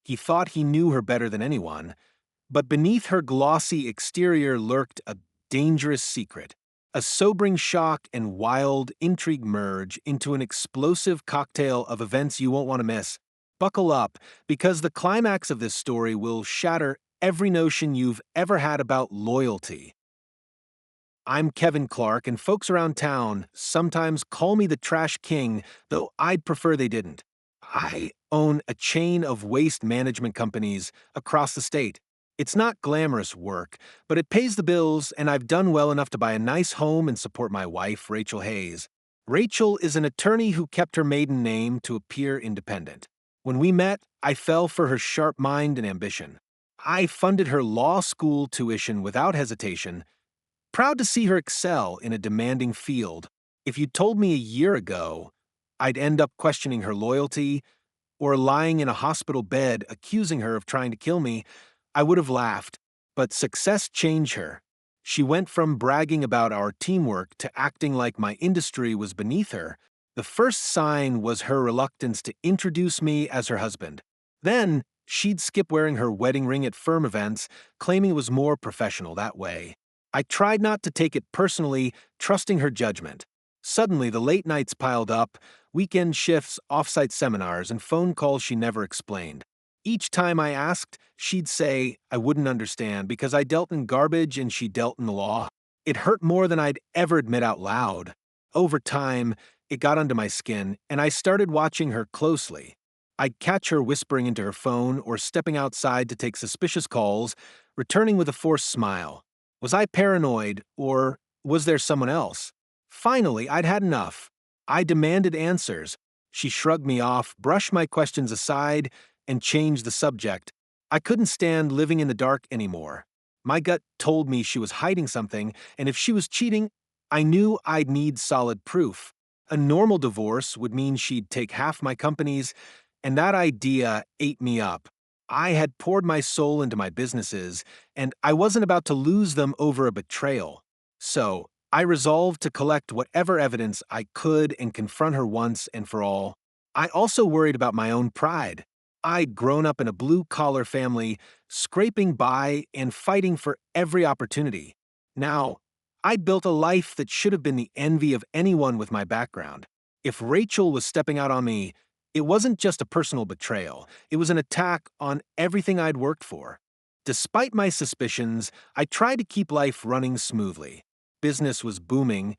He thought he knew her better than anyone, but beneath her glossy exterior lurked a dangerous secret. A sobering shock and wild intrigue merge into an explosive cocktail of events you won't want to miss. Buckle up, because the climax of this story will shatter every notion you've ever had about loyalty. I'm Kevin Clark, and folks around town sometimes call me the Trash King, though I'd prefer they didn't. I own a chain of waste management companies across the state. It's not glamorous work, but it pays the bills, and I've done well enough to buy a nice home and support my wife, Rachel Hayes. Rachel is an attorney who kept her maiden name to appear independent. When we met, I fell for her sharp mind and ambition. I funded her law school tuition without hesitation, proud to see her excel in a demanding field. If you'd told me a year ago I'd end up questioning her loyalty or lying in a hospital bed accusing her of trying to kill me, I would have laughed. But success changed her. She went from bragging about our teamwork to acting like my industry was beneath her. The first sign was her reluctance to introduce me as her husband. Then, she'd skip wearing her wedding ring at firm events, claiming it was more professional that way. I tried not to take it personally, trusting her judgment. Suddenly, the late nights piled up, weekend shifts, off-site seminars, and phone calls she never explained. Each time I asked, she'd say I wouldn't understand because I dealt in garbage and she dealt in the law. It hurt more than I'd ever admit out loud. Over time, it got under my skin, and I started watching her closely. I'd catch her whispering into her phone or stepping outside to take suspicious calls, returning with a forced smile. Was I paranoid, or was there someone else? Finally, I'd had enough. I demanded answers. She shrugged me off, brushed my questions aside, and changed the subject. I couldn't stand living in the dark anymore. My gut told me she was hiding something, and if she was cheating, I knew I'd need solid proof. A normal divorce would mean she'd take half my companies, and that idea ate me up. I had poured my soul into my businesses, and I wasn't about to lose them over a betrayal. So, I resolved to collect whatever evidence I could and confront her once and for all. I also worried about my own pride. I'd grown up in a blue-collar family, scraping by and fighting for every opportunity. Now, I'd built a life that should have been the envy of anyone with my background. If Rachel was stepping out on me, it wasn't just a personal betrayal. It was an attack on everything I'd worked for. Despite my suspicions, I tried to keep life running smoothly. Business was booming,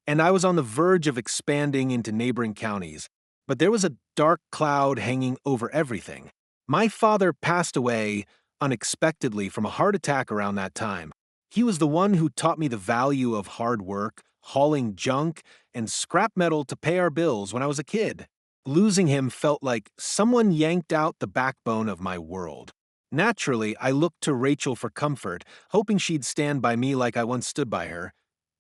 and I was on the verge of expanding into neighboring counties. But there was a dark cloud hanging over everything. My father passed away unexpectedly from a heart attack around that time. He was the one who taught me the value of hard work, hauling junk, and scrap metal to pay our bills when I was a kid. Losing him felt like someone yanked out the backbone of my world. Naturally, I looked to Rachel for comfort, hoping she'd stand by me like I once stood by her.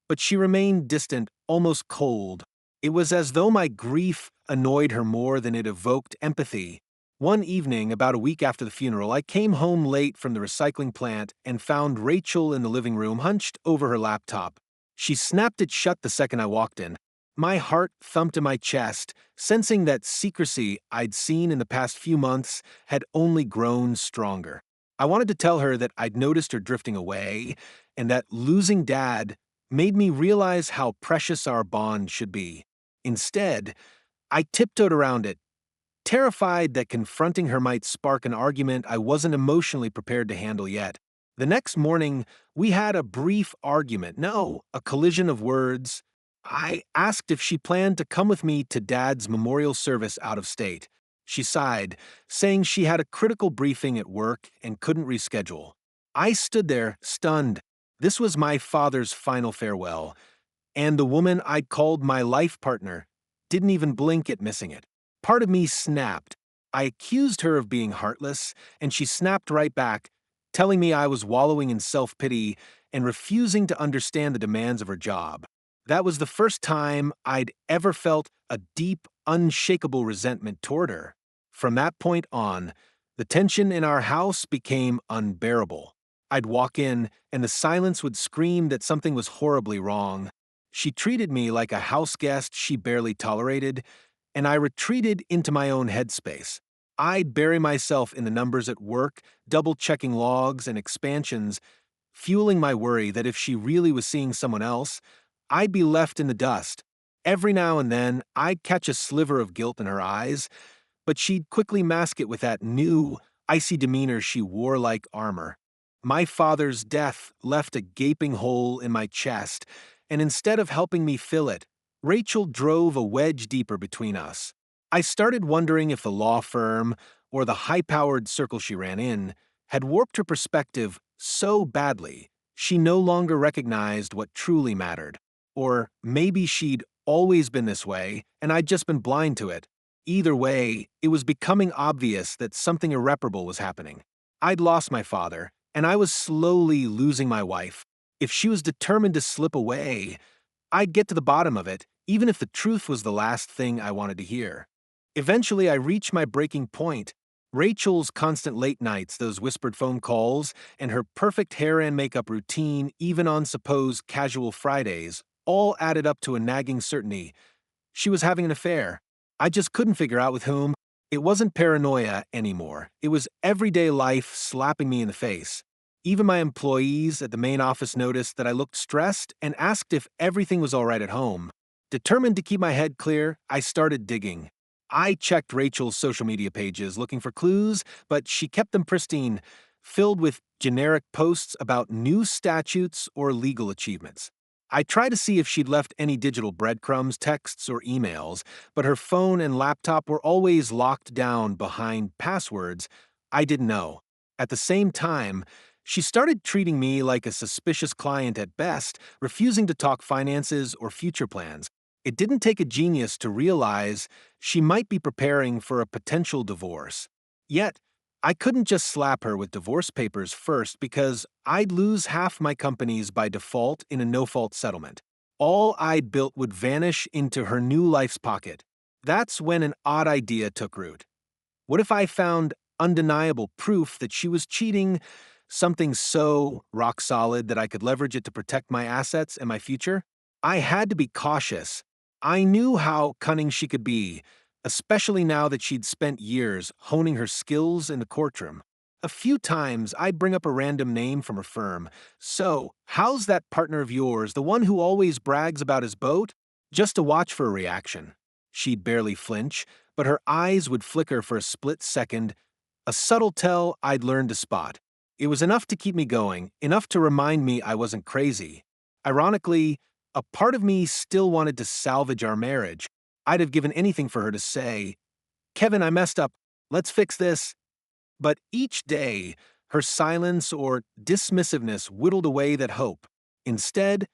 But she remained distant, almost cold. It was as though my grief annoyed her more than it evoked empathy. One evening, about a week after the funeral, I came home late from the recycling plant and found Rachel in the living room, hunched over her laptop. She snapped it shut the second I walked in. My heart thumped in my chest, sensing that secrecy I'd seen in the past few months had only grown stronger. I wanted to tell her that I'd noticed her drifting away, and that losing Dad made me realize how precious our bond should be. Instead, I tiptoed around it, terrified that confronting her might spark an argument I wasn't emotionally prepared to handle yet. The next morning, we had a brief argument. No, a collision of words. I asked if she planned to come with me to Dad's memorial service out of state. She sighed, saying she had a critical briefing at work and couldn't reschedule. I stood there, stunned. This was my father's final farewell, and the woman I'd called my life partner didn't even blink at missing it. Part of me snapped. I accused her of being heartless, and she snapped right back, telling me I was wallowing in self-pity and refusing to understand the demands of her job. That was the first time I'd ever felt a deep, unshakable resentment toward her. From that point on, the tension in our house became unbearable. I'd walk in, and the silence would scream that something was horribly wrong. She treated me like a house guest she barely tolerated, and I retreated into my own headspace. I'd bury myself in the numbers at work, double-checking logs and expansions, fueling my worry that if she really was seeing someone else, I'd be left in the dust. Every now and then, I'd catch a sliver of guilt in her eyes, but she'd quickly mask it with that new, icy demeanor she wore like armor. My father's death left a gaping hole in my chest, and instead of helping me fill it, Rachel drove a wedge deeper between us. I started wondering if the law firm, or the high-powered circle she ran in, had warped her perspective so badly she no longer recognized what truly mattered. Or maybe she'd always been this way, and I'd just been blind to it. Either way, it was becoming obvious that something irreparable was happening. I'd lost my father, and I was slowly losing my wife. If she was determined to slip away, I'd get to the bottom of it, even if the truth was the last thing I wanted to hear. Eventually, I reached my breaking point. Rachel's constant late nights, those whispered phone calls, and her perfect hair and makeup routine, even on supposed casual Fridays, all added up to a nagging certainty. She was having an affair. I just couldn't figure out with whom. It wasn't paranoia anymore. It was everyday life slapping me in the face. Even my employees at the main office noticed that I looked stressed and asked if everything was all right at home. Determined to keep my head clear, I started digging. I checked Rachel's social media pages looking for clues, but she kept them pristine, filled with generic posts about new statutes or legal achievements. I tried to see if she'd left any digital breadcrumbs, texts, or emails, but her phone and laptop were always locked down behind passwords I didn't know. At the same time, she started treating me like a suspicious client at best, refusing to talk finances or future plans. It didn't take a genius to realize she might be preparing for a potential divorce. Yet, I couldn't just slap her with divorce papers first because I'd lose half my companies by default in a no-fault settlement. All I'd built would vanish into her new life's pocket. That's when an odd idea took root. What if I found undeniable proof that she was cheating, something so rock solid that I could leverage it to protect my assets and my future? I had to be cautious. I knew how cunning she could be, especially now that she'd spent years honing her skills in the courtroom. A few times I'd bring up a random name from her firm. So, how's that partner of yours, the one who always brags about his boat? Just to watch for a reaction. She'd barely flinch, but her eyes would flicker for a split second, a subtle tell I'd learned to spot. It was enough to keep me going, enough to remind me I wasn't crazy. Ironically, a part of me still wanted to salvage our marriage. I'd have given anything for her to say, "Kevin, I messed up. Let's fix this." But each day, her silence or dismissiveness whittled away that hope. Instead,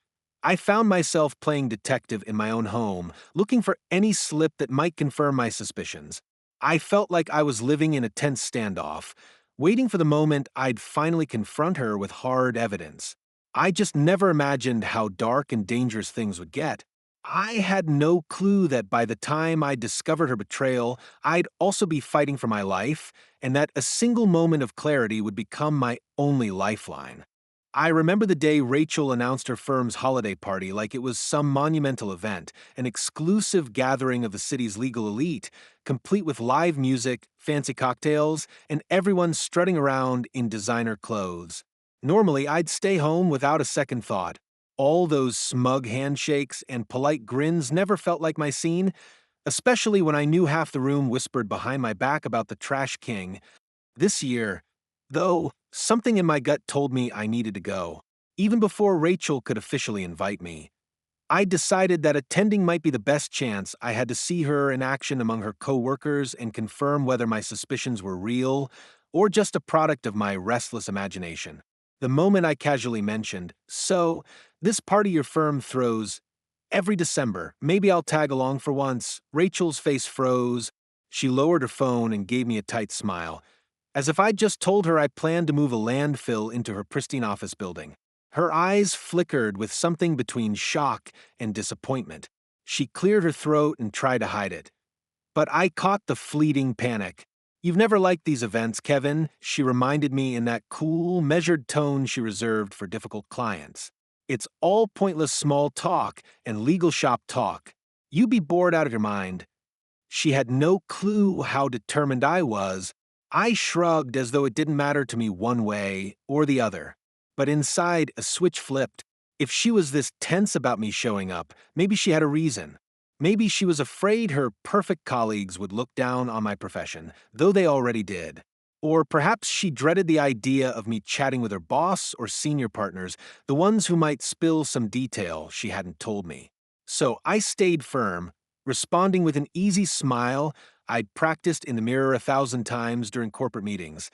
I found myself playing detective in my own home, looking for any slip that might confirm my suspicions. I felt like I was living in a tense standoff, waiting for the moment I'd finally confront her with hard evidence. I just never imagined how dark and dangerous things would get. I had no clue that by the time I discovered her betrayal, I'd also be fighting for my life, and that a single moment of clarity would become my only lifeline. I remember the day Rachel announced her firm's holiday party like it was some monumental event, an exclusive gathering of the city's legal elite, complete with live music, fancy cocktails, and everyone strutting around in designer clothes. Normally, I'd stay home without a second thought. All those smug handshakes and polite grins never felt like my scene, especially when I knew half the room whispered behind my back about the trash king. This year, though, something in my gut told me I needed to go. Even before Rachel could officially invite me, I decided that attending might be the best chance. I had to see her in action among her co-workers and confirm whether my suspicions were real or just a product of my restless imagination. The moment I casually mentioned, "So, this party your firm throws every December, maybe I'll tag along for once," Rachel's face froze. She lowered her phone and gave me a tight smile, as if I'd just told her I planned to move a landfill into her pristine office building. Her eyes flickered with something between shock and disappointment. She cleared her throat and tried to hide it. But I caught the fleeting panic. "You've never liked these events, Kevin," she reminded me in that cool, measured tone she reserved for difficult clients. "It's all pointless small talk and legal shop talk. You'd be bored out of your mind." She had no clue how determined I was. I shrugged as though it didn't matter to me one way or the other. But inside, a switch flipped. If she was this tense about me showing up, maybe she had a reason. Maybe she was afraid her perfect colleagues would look down on my profession, though they already did. Or perhaps she dreaded the idea of me chatting with her boss or senior partners, the ones who might spill some detail she hadn't told me. So I stayed firm, responding with an easy smile I'd practiced in the mirror 1,000 times during corporate meetings.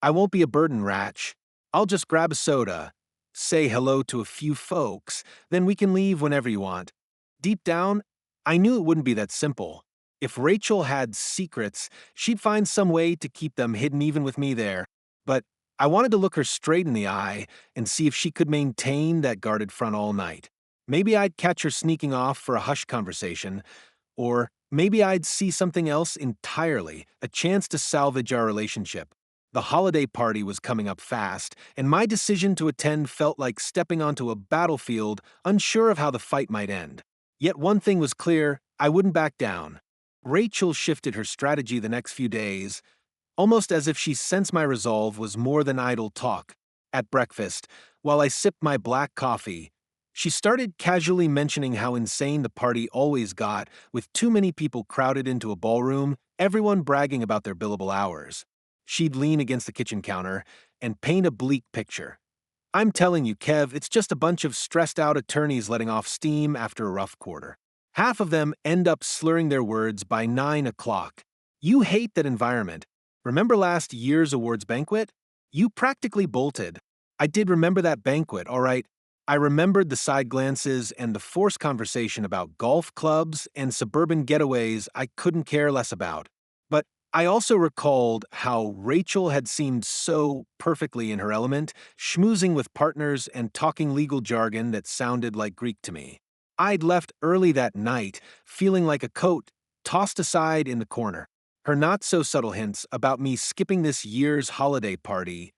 I won't be a burden, Ratch. I'll just grab a soda, say hello to a few folks, then we can leave whenever you want. Deep down, I knew it wouldn't be that simple. If Rachel had secrets, she'd find some way to keep them hidden even with me there. But I wanted to look her straight in the eye and see if she could maintain that guarded front all night. Maybe I'd catch her sneaking off for a hushed conversation, or maybe I'd see something else entirely, a chance to salvage our relationship. The holiday party was coming up fast, and my decision to attend felt like stepping onto a battlefield, unsure of how the fight might end. Yet one thing was clear: I wouldn't back down. Rachel shifted her strategy the next few days, almost as if she sensed my resolve was more than idle talk. At breakfast, while I sipped my black coffee, she started casually mentioning how insane the party always got, with too many people crowded into a ballroom, everyone bragging about their billable hours. She'd lean against the kitchen counter and paint a bleak picture. I'm telling you, Kev, it's just a bunch of stressed out attorneys letting off steam after a rough quarter. Half of them end up slurring their words by 9 o'clock. You hate that environment. Remember last year's awards banquet? You practically bolted. I did remember that banquet, all right. I remembered the side glances and the forced conversation about golf clubs and suburban getaways I couldn't care less about. But I also recalled how Rachel had seemed so perfectly in her element, schmoozing with partners and talking legal jargon that sounded like Greek to me. I'd left early that night, feeling like a coat tossed aside in the corner. Her not-so-subtle hints about me skipping this year's holiday party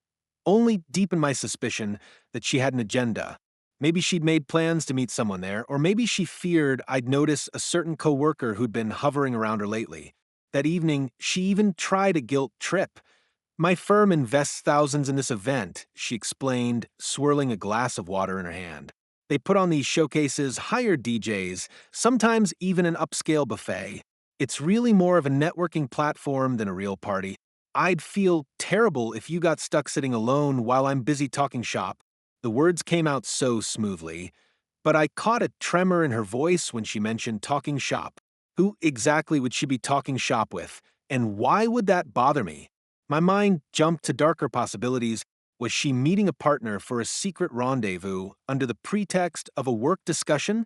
only deepened my suspicion that she had an agenda. Maybe she'd made plans to meet someone there, or maybe she feared I'd notice a certain coworker who'd been hovering around her lately. That evening, she even tried a guilt trip. My firm invests thousands in this event, she explained, swirling a glass of water in her hand. They put on these showcases, hire DJs, sometimes even an upscale buffet. It's really more of a networking platform than a real party. I'd feel terrible if you got stuck sitting alone while I'm busy talking shop. The words came out so smoothly, but I caught a tremor in her voice when she mentioned talking shop. Who exactly would she be talking shop with, and why would that bother me? My mind jumped to darker possibilities. Was she meeting a partner for a secret rendezvous under the pretext of a work discussion?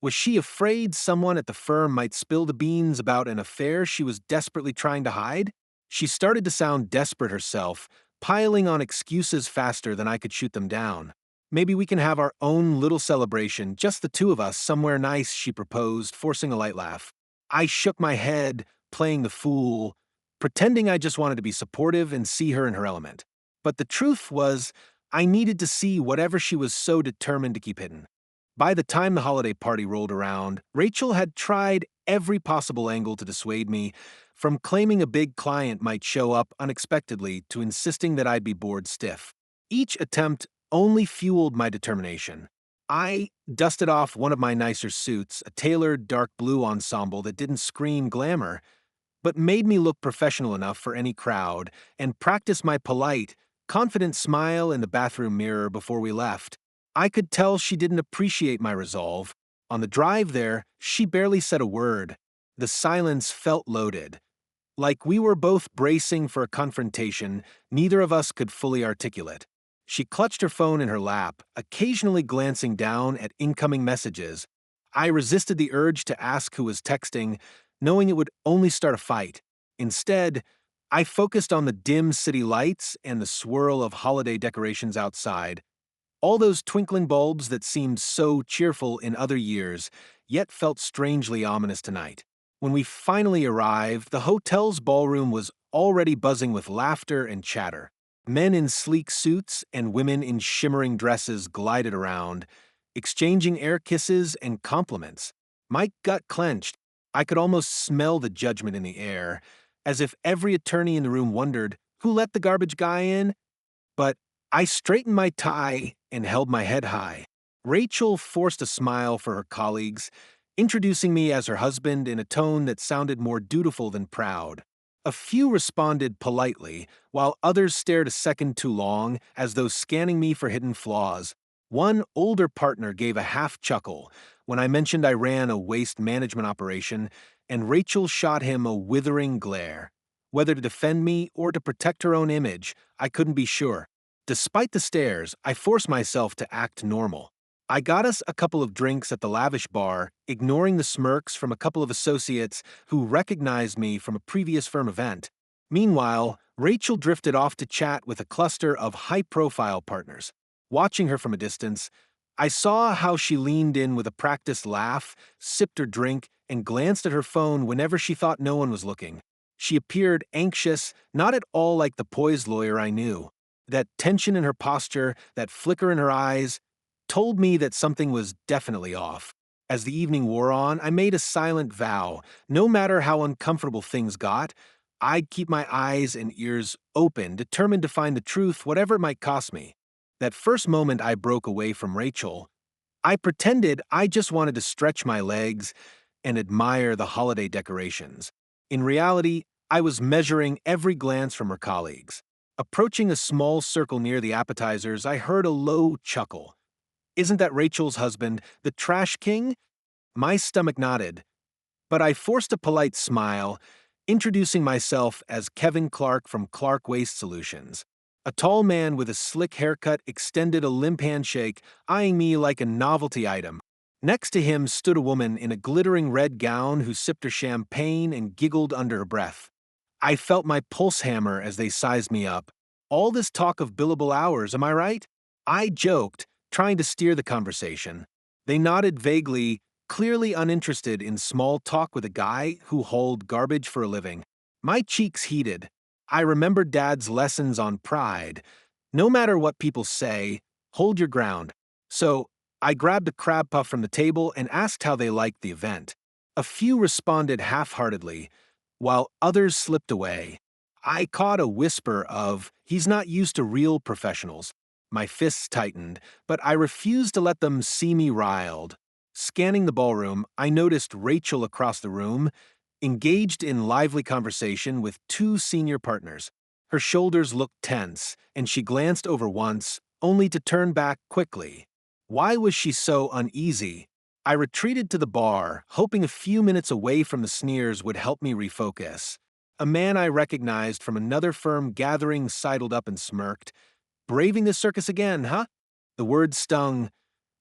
Was she afraid someone at the firm might spill the beans about an affair she was desperately trying to hide? She started to sound desperate herself, piling on excuses faster than I could shoot them down. Maybe we can have our own little celebration, just the two of us, somewhere nice, she proposed, forcing a light laugh. I shook my head, playing the fool, pretending I just wanted to be supportive and see her in her element. But the truth was, I needed to see whatever she was so determined to keep hidden. By the time the holiday party rolled around, Rachel had tried every possible angle to dissuade me, from claiming a big client might show up unexpectedly to insisting that I'd be bored stiff. Each attempt only fueled my determination. I dusted off one of my nicer suits, a tailored dark blue ensemble that didn't scream glamour, but made me look professional enough for any crowd, and practiced my polite, confident smile in the bathroom mirror before we left. I could tell she didn't appreciate my resolve. On the drive there, she barely said a word. The silence felt loaded. Like we were both bracing for a confrontation neither of us could fully articulate. She clutched her phone in her lap, occasionally glancing down at incoming messages. I resisted the urge to ask who was texting, knowing it would only start a fight. Instead, I focused on the dim city lights and the swirl of holiday decorations outside. All those twinkling bulbs that seemed so cheerful in other years, yet felt strangely ominous tonight. When we finally arrived, the hotel's ballroom was already buzzing with laughter and chatter. Men in sleek suits and women in shimmering dresses glided around, exchanging air kisses and compliments. My gut clenched. I could almost smell the judgment in the air, as if every attorney in the room wondered, who let the garbage guy in? But I straightened my tie and held my head high. Rachel forced a smile for her colleagues, introducing me as her husband in a tone that sounded more dutiful than proud. A few responded politely, while others stared a second too long, as though scanning me for hidden flaws. One older partner gave a half chuckle when I mentioned I ran a waste management operation, and Rachel shot him a withering glare. Whether to defend me or to protect her own image, I couldn't be sure. Despite the stares, I forced myself to act normal. I got us a couple of drinks at the lavish bar, ignoring the smirks from a couple of associates who recognized me from a previous firm event. Meanwhile, Rachel drifted off to chat with a cluster of high-profile partners. Watching her from a distance, I saw how she leaned in with a practiced laugh, sipped her drink, and glanced at her phone whenever she thought no one was looking. She appeared anxious, not at all like the poised lawyer I knew. That tension in her posture, that flicker in her eyes, told me that something was definitely off. As the evening wore on, I made a silent vow. No matter how uncomfortable things got, I'd keep my eyes and ears open, determined to find the truth, whatever it might cost me. That first moment I broke away from Rachel, I pretended I just wanted to stretch my legs and admire the holiday decorations. In reality, I was measuring every glance from her colleagues. Approaching a small circle near the appetizers, I heard a low chuckle. Isn't that Rachel's husband, the trash king? My stomach nodded, but I forced a polite smile, introducing myself as Kevin Clark from Clark Waste Solutions. A tall man with a slick haircut extended a limp handshake, eyeing me like a novelty item. Next to him stood a woman in a glittering red gown who sipped her champagne and giggled under her breath. I felt my pulse hammer as they sized me up. All this talk of billable hours, am I right? I joked, trying to steer the conversation. They nodded vaguely, clearly uninterested in small talk with a guy who hauled garbage for a living. My cheeks heated. I remembered Dad's lessons on pride. No matter what people say, hold your ground. So, I grabbed a crab puff from the table and asked how they liked the event. A few responded half-heartedly, while others slipped away. I caught a whisper of, "He's not used to real professionals." My fists tightened, but I refused to let them see me riled. Scanning the ballroom, I noticed Rachel across the room, engaged in lively conversation with two senior partners. Her shoulders looked tense, and she glanced over once, only to turn back quickly. Why was she so uneasy? I retreated to the bar, hoping a few minutes away from the sneers would help me refocus. A man I recognized from another firm gathering sidled up and smirked. Braving the circus again, huh? The word stung,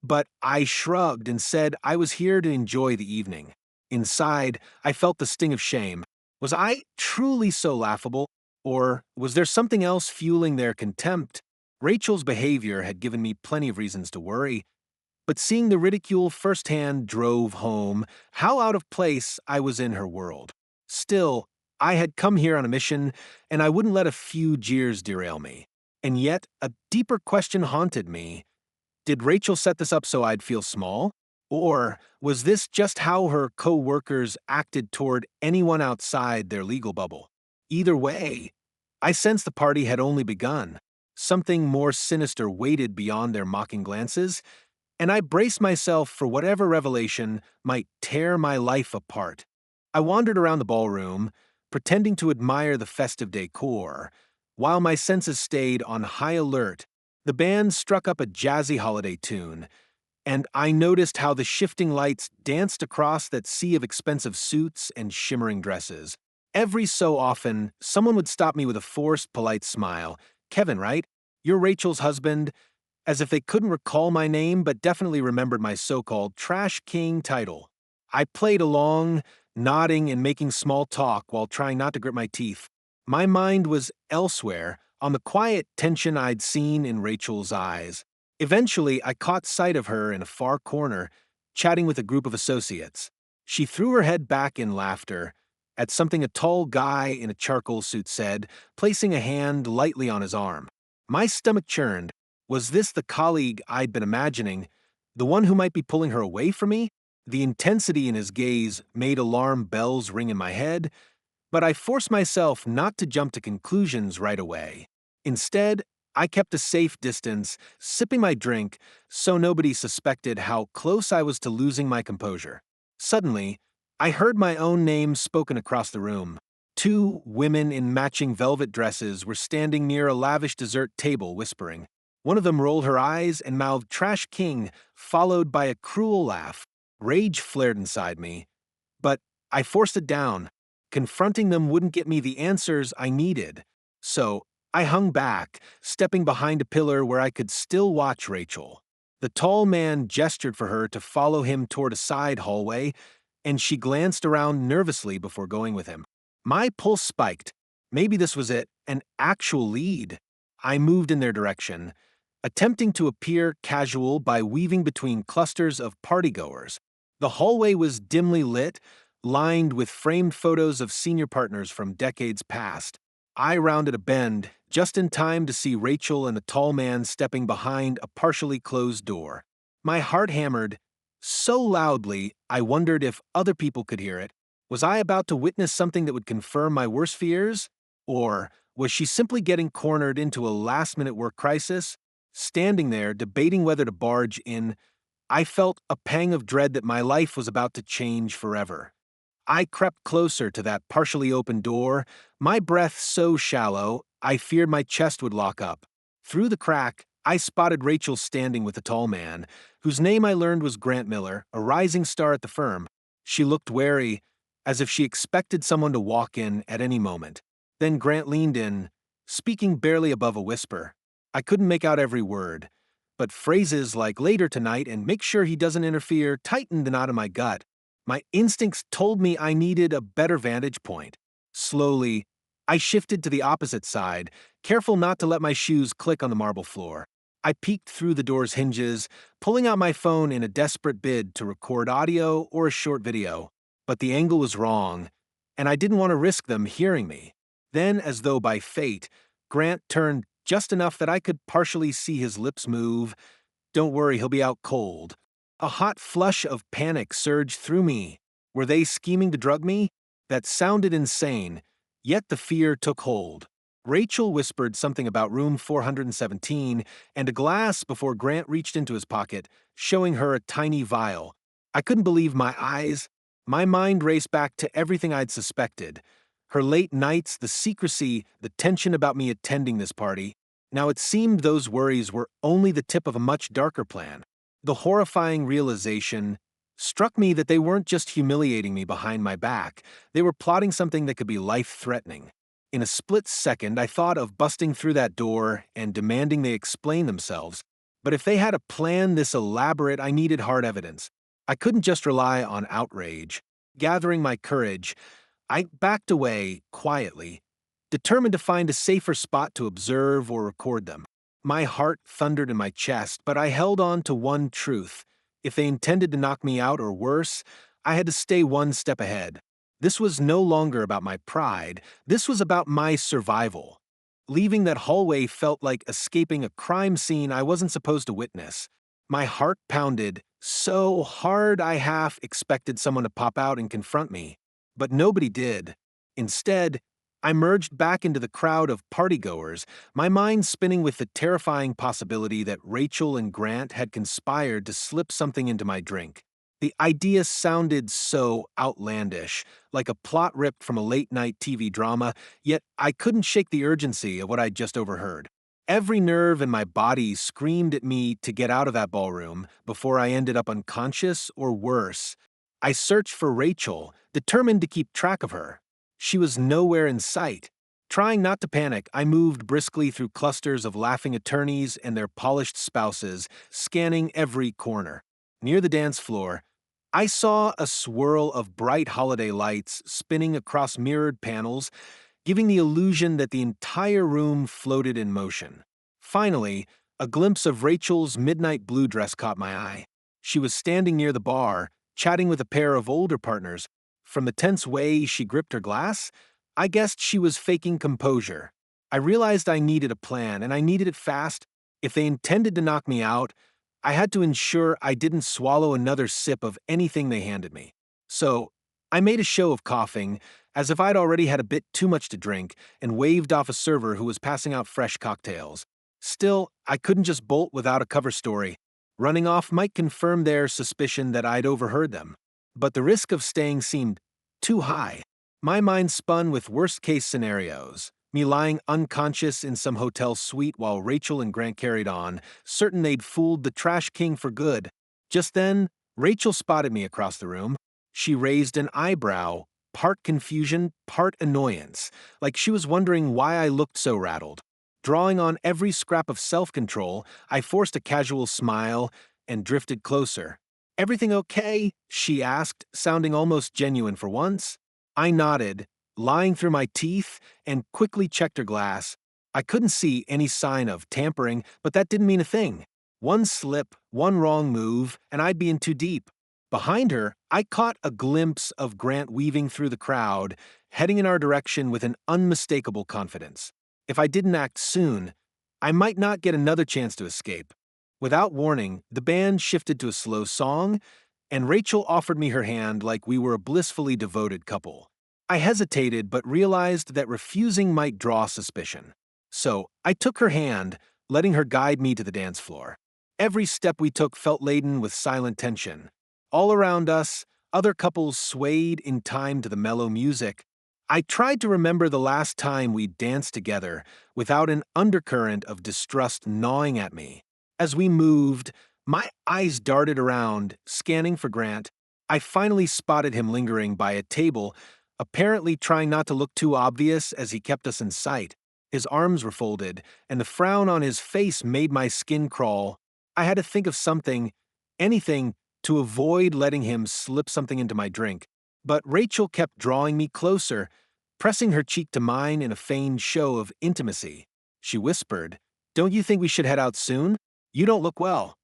but I shrugged and said I was here to enjoy the evening. Inside, I felt the sting of shame. Was I truly so laughable, or was there something else fueling their contempt? Rachel's behavior had given me plenty of reasons to worry, but seeing the ridicule firsthand drove home how out of place I was in her world. Still, I had come here on a mission, and I wouldn't let a few jeers derail me. And yet, a deeper question haunted me. Did Rachel set this up so I'd feel small? Or was this just how her co-workers acted toward anyone outside their legal bubble? Either way, I sensed the party had only begun. Something more sinister waited beyond their mocking glances, and I braced myself for whatever revelation might tear my life apart. I wandered around the ballroom, pretending to admire the festive decor, while my senses stayed on high alert. The band struck up a jazzy holiday tune, and I noticed how the shifting lights danced across that sea of expensive suits and shimmering dresses. Every so often, someone would stop me with a forced, polite smile. "Kevin, right? You're Rachel's husband," as if they couldn't recall my name but definitely remembered my so-called Trash King title. I played along, nodding and making small talk while trying not to grit my teeth. My mind was elsewhere, on the quiet tension I'd seen in Rachel's eyes. Eventually, I caught sight of her in a far corner, chatting with a group of associates. She threw her head back in laughter at something a tall guy in a charcoal suit said, placing a hand lightly on his arm. My stomach churned. Was this the colleague I'd been imagining, the one who might be pulling her away from me? The intensity in his gaze made alarm bells ring in my head, but I forced myself not to jump to conclusions right away. Instead, I kept a safe distance, sipping my drink so nobody suspected how close I was to losing my composure. Suddenly, I heard my own name spoken across the room. Two women in matching velvet dresses were standing near a lavish dessert table whispering. One of them rolled her eyes and mouthed "Trash King," followed by a cruel laugh. Rage flared inside me, but I forced it down. Confronting them wouldn't get me the answers I needed. So I hung back, stepping behind a pillar where I could still watch Rachel. The tall man gestured for her to follow him toward a side hallway, and she glanced around nervously before going with him. My pulse spiked. Maybe this was it, an actual lead. I moved in their direction, attempting to appear casual by weaving between clusters of partygoers. The hallway was dimly lit, lined with framed photos of senior partners from decades past. I rounded a bend just in time to see Rachel and a tall man stepping behind a partially closed door. My heart hammered so loudly I wondered if other people could hear it. Was I about to witness something that would confirm my worst fears? Or was she simply getting cornered into a last-minute work crisis? Standing there, debating whether to barge in, I felt a pang of dread that my life was about to change forever. I crept closer to that partially open door, my breath so shallow I feared my chest would lock up. Through the crack, I spotted Rachel standing with a tall man, whose name I learned was Grant Miller, a rising star at the firm. She looked wary, as if she expected someone to walk in at any moment. Then Grant leaned in, speaking barely above a whisper. I couldn't make out every word, but phrases like "later tonight" and "make sure he doesn't interfere" tightened the knot in my gut. My instincts told me I needed a better vantage point. Slowly, I shifted to the opposite side, careful not to let my shoes click on the marble floor. I peeked through the door's hinges, pulling out my phone in a desperate bid to record audio or a short video. But the angle was wrong, and I didn't want to risk them hearing me. Then, as though by fate, Grant turned just enough that I could partially see his lips move. "Don't worry, he'll be out cold." A hot flush of panic surged through me. Were they scheming to drug me? That sounded insane, yet the fear took hold. Rachel whispered something about room 417 and a glass before Grant reached into his pocket, showing her a tiny vial. I couldn't believe my eyes. My mind raced back to everything I'd suspected. Her late nights, the secrecy, the tension about me attending this party. Now it seemed those worries were only the tip of a much darker plan. The horrifying realization struck me that they weren't just humiliating me behind my back, they were plotting something that could be life-threatening. In a split second, I thought of busting through that door and demanding they explain themselves. But if they had a plan this elaborate, I needed hard evidence. I couldn't just rely on outrage. Gathering my courage, I backed away quietly, determined to find a safer spot to observe or record them. My heart thundered in my chest, but I held on to one truth. If they intended to knock me out or worse, I had to stay one step ahead. This was no longer about my pride, this was about my survival. Leaving that hallway felt like escaping a crime scene I wasn't supposed to witness. My heart pounded so hard I half expected someone to pop out and confront me. But nobody did. Instead, I merged back into the crowd of partygoers, my mind spinning with the terrifying possibility that Rachel and Grant had conspired to slip something into my drink. The idea sounded so outlandish, like a plot ripped from a late-night TV drama, yet I couldn't shake the urgency of what I'd just overheard. Every nerve in my body screamed at me to get out of that ballroom before I ended up unconscious or worse. I searched for Rachel, determined to keep track of her. She was nowhere in sight. Trying not to panic, I moved briskly through clusters of laughing attorneys and their polished spouses, scanning every corner. Near the dance floor, I saw a swirl of bright holiday lights spinning across mirrored panels, giving the illusion that the entire room floated in motion. Finally, a glimpse of Rachel's midnight blue dress caught my eye. She was standing near the bar, chatting with a pair of older partners. From the tense way she gripped her glass, I guessed she was faking composure. I realized I needed a plan, and I needed it fast. If they intended to knock me out, I had to ensure I didn't swallow another sip of anything they handed me. So, I made a show of coughing, as if I'd already had a bit too much to drink, and waved off a server who was passing out fresh cocktails. Still, I couldn't just bolt without a cover story. Running off might confirm their suspicion that I'd overheard them, but the risk of staying seemed too high. My mind spun with worst-case scenarios. Me lying unconscious in some hotel suite while Rachel and Grant carried on, certain they'd fooled the trash king for good. Just then, Rachel spotted me across the room. She raised an eyebrow, part confusion, part annoyance, like she was wondering why I looked so rattled. Drawing on every scrap of self-control, I forced a casual smile and drifted closer. "Everything okay?" she asked, sounding almost genuine for once. I nodded, lying through my teeth, and quickly checked her glass. I couldn't see any sign of tampering, but that didn't mean a thing. One slip, one wrong move, and I'd be in too deep. Behind her, I caught a glimpse of Grant weaving through the crowd, heading in our direction with an unmistakable confidence. If I didn't act soon, I might not get another chance to escape. Without warning, the band shifted to a slow song, and Rachel offered me her hand like we were a blissfully devoted couple. I hesitated but realized that refusing might draw suspicion. So I took her hand, letting her guide me to the dance floor. Every step we took felt laden with silent tension. All around us, other couples swayed in time to the mellow music. I tried to remember the last time we danced together without an undercurrent of distrust gnawing at me. As we moved, my eyes darted around, scanning for Grant. I finally spotted him lingering by a table, apparently trying not to look too obvious as he kept us in sight. His arms were folded, and the frown on his face made my skin crawl. I had to think of something, anything, to avoid letting him slip something into my drink. But Rachel kept drawing me closer, pressing her cheek to mine in a feigned show of intimacy. She whispered, "Don't you think we should head out soon? You don't look well."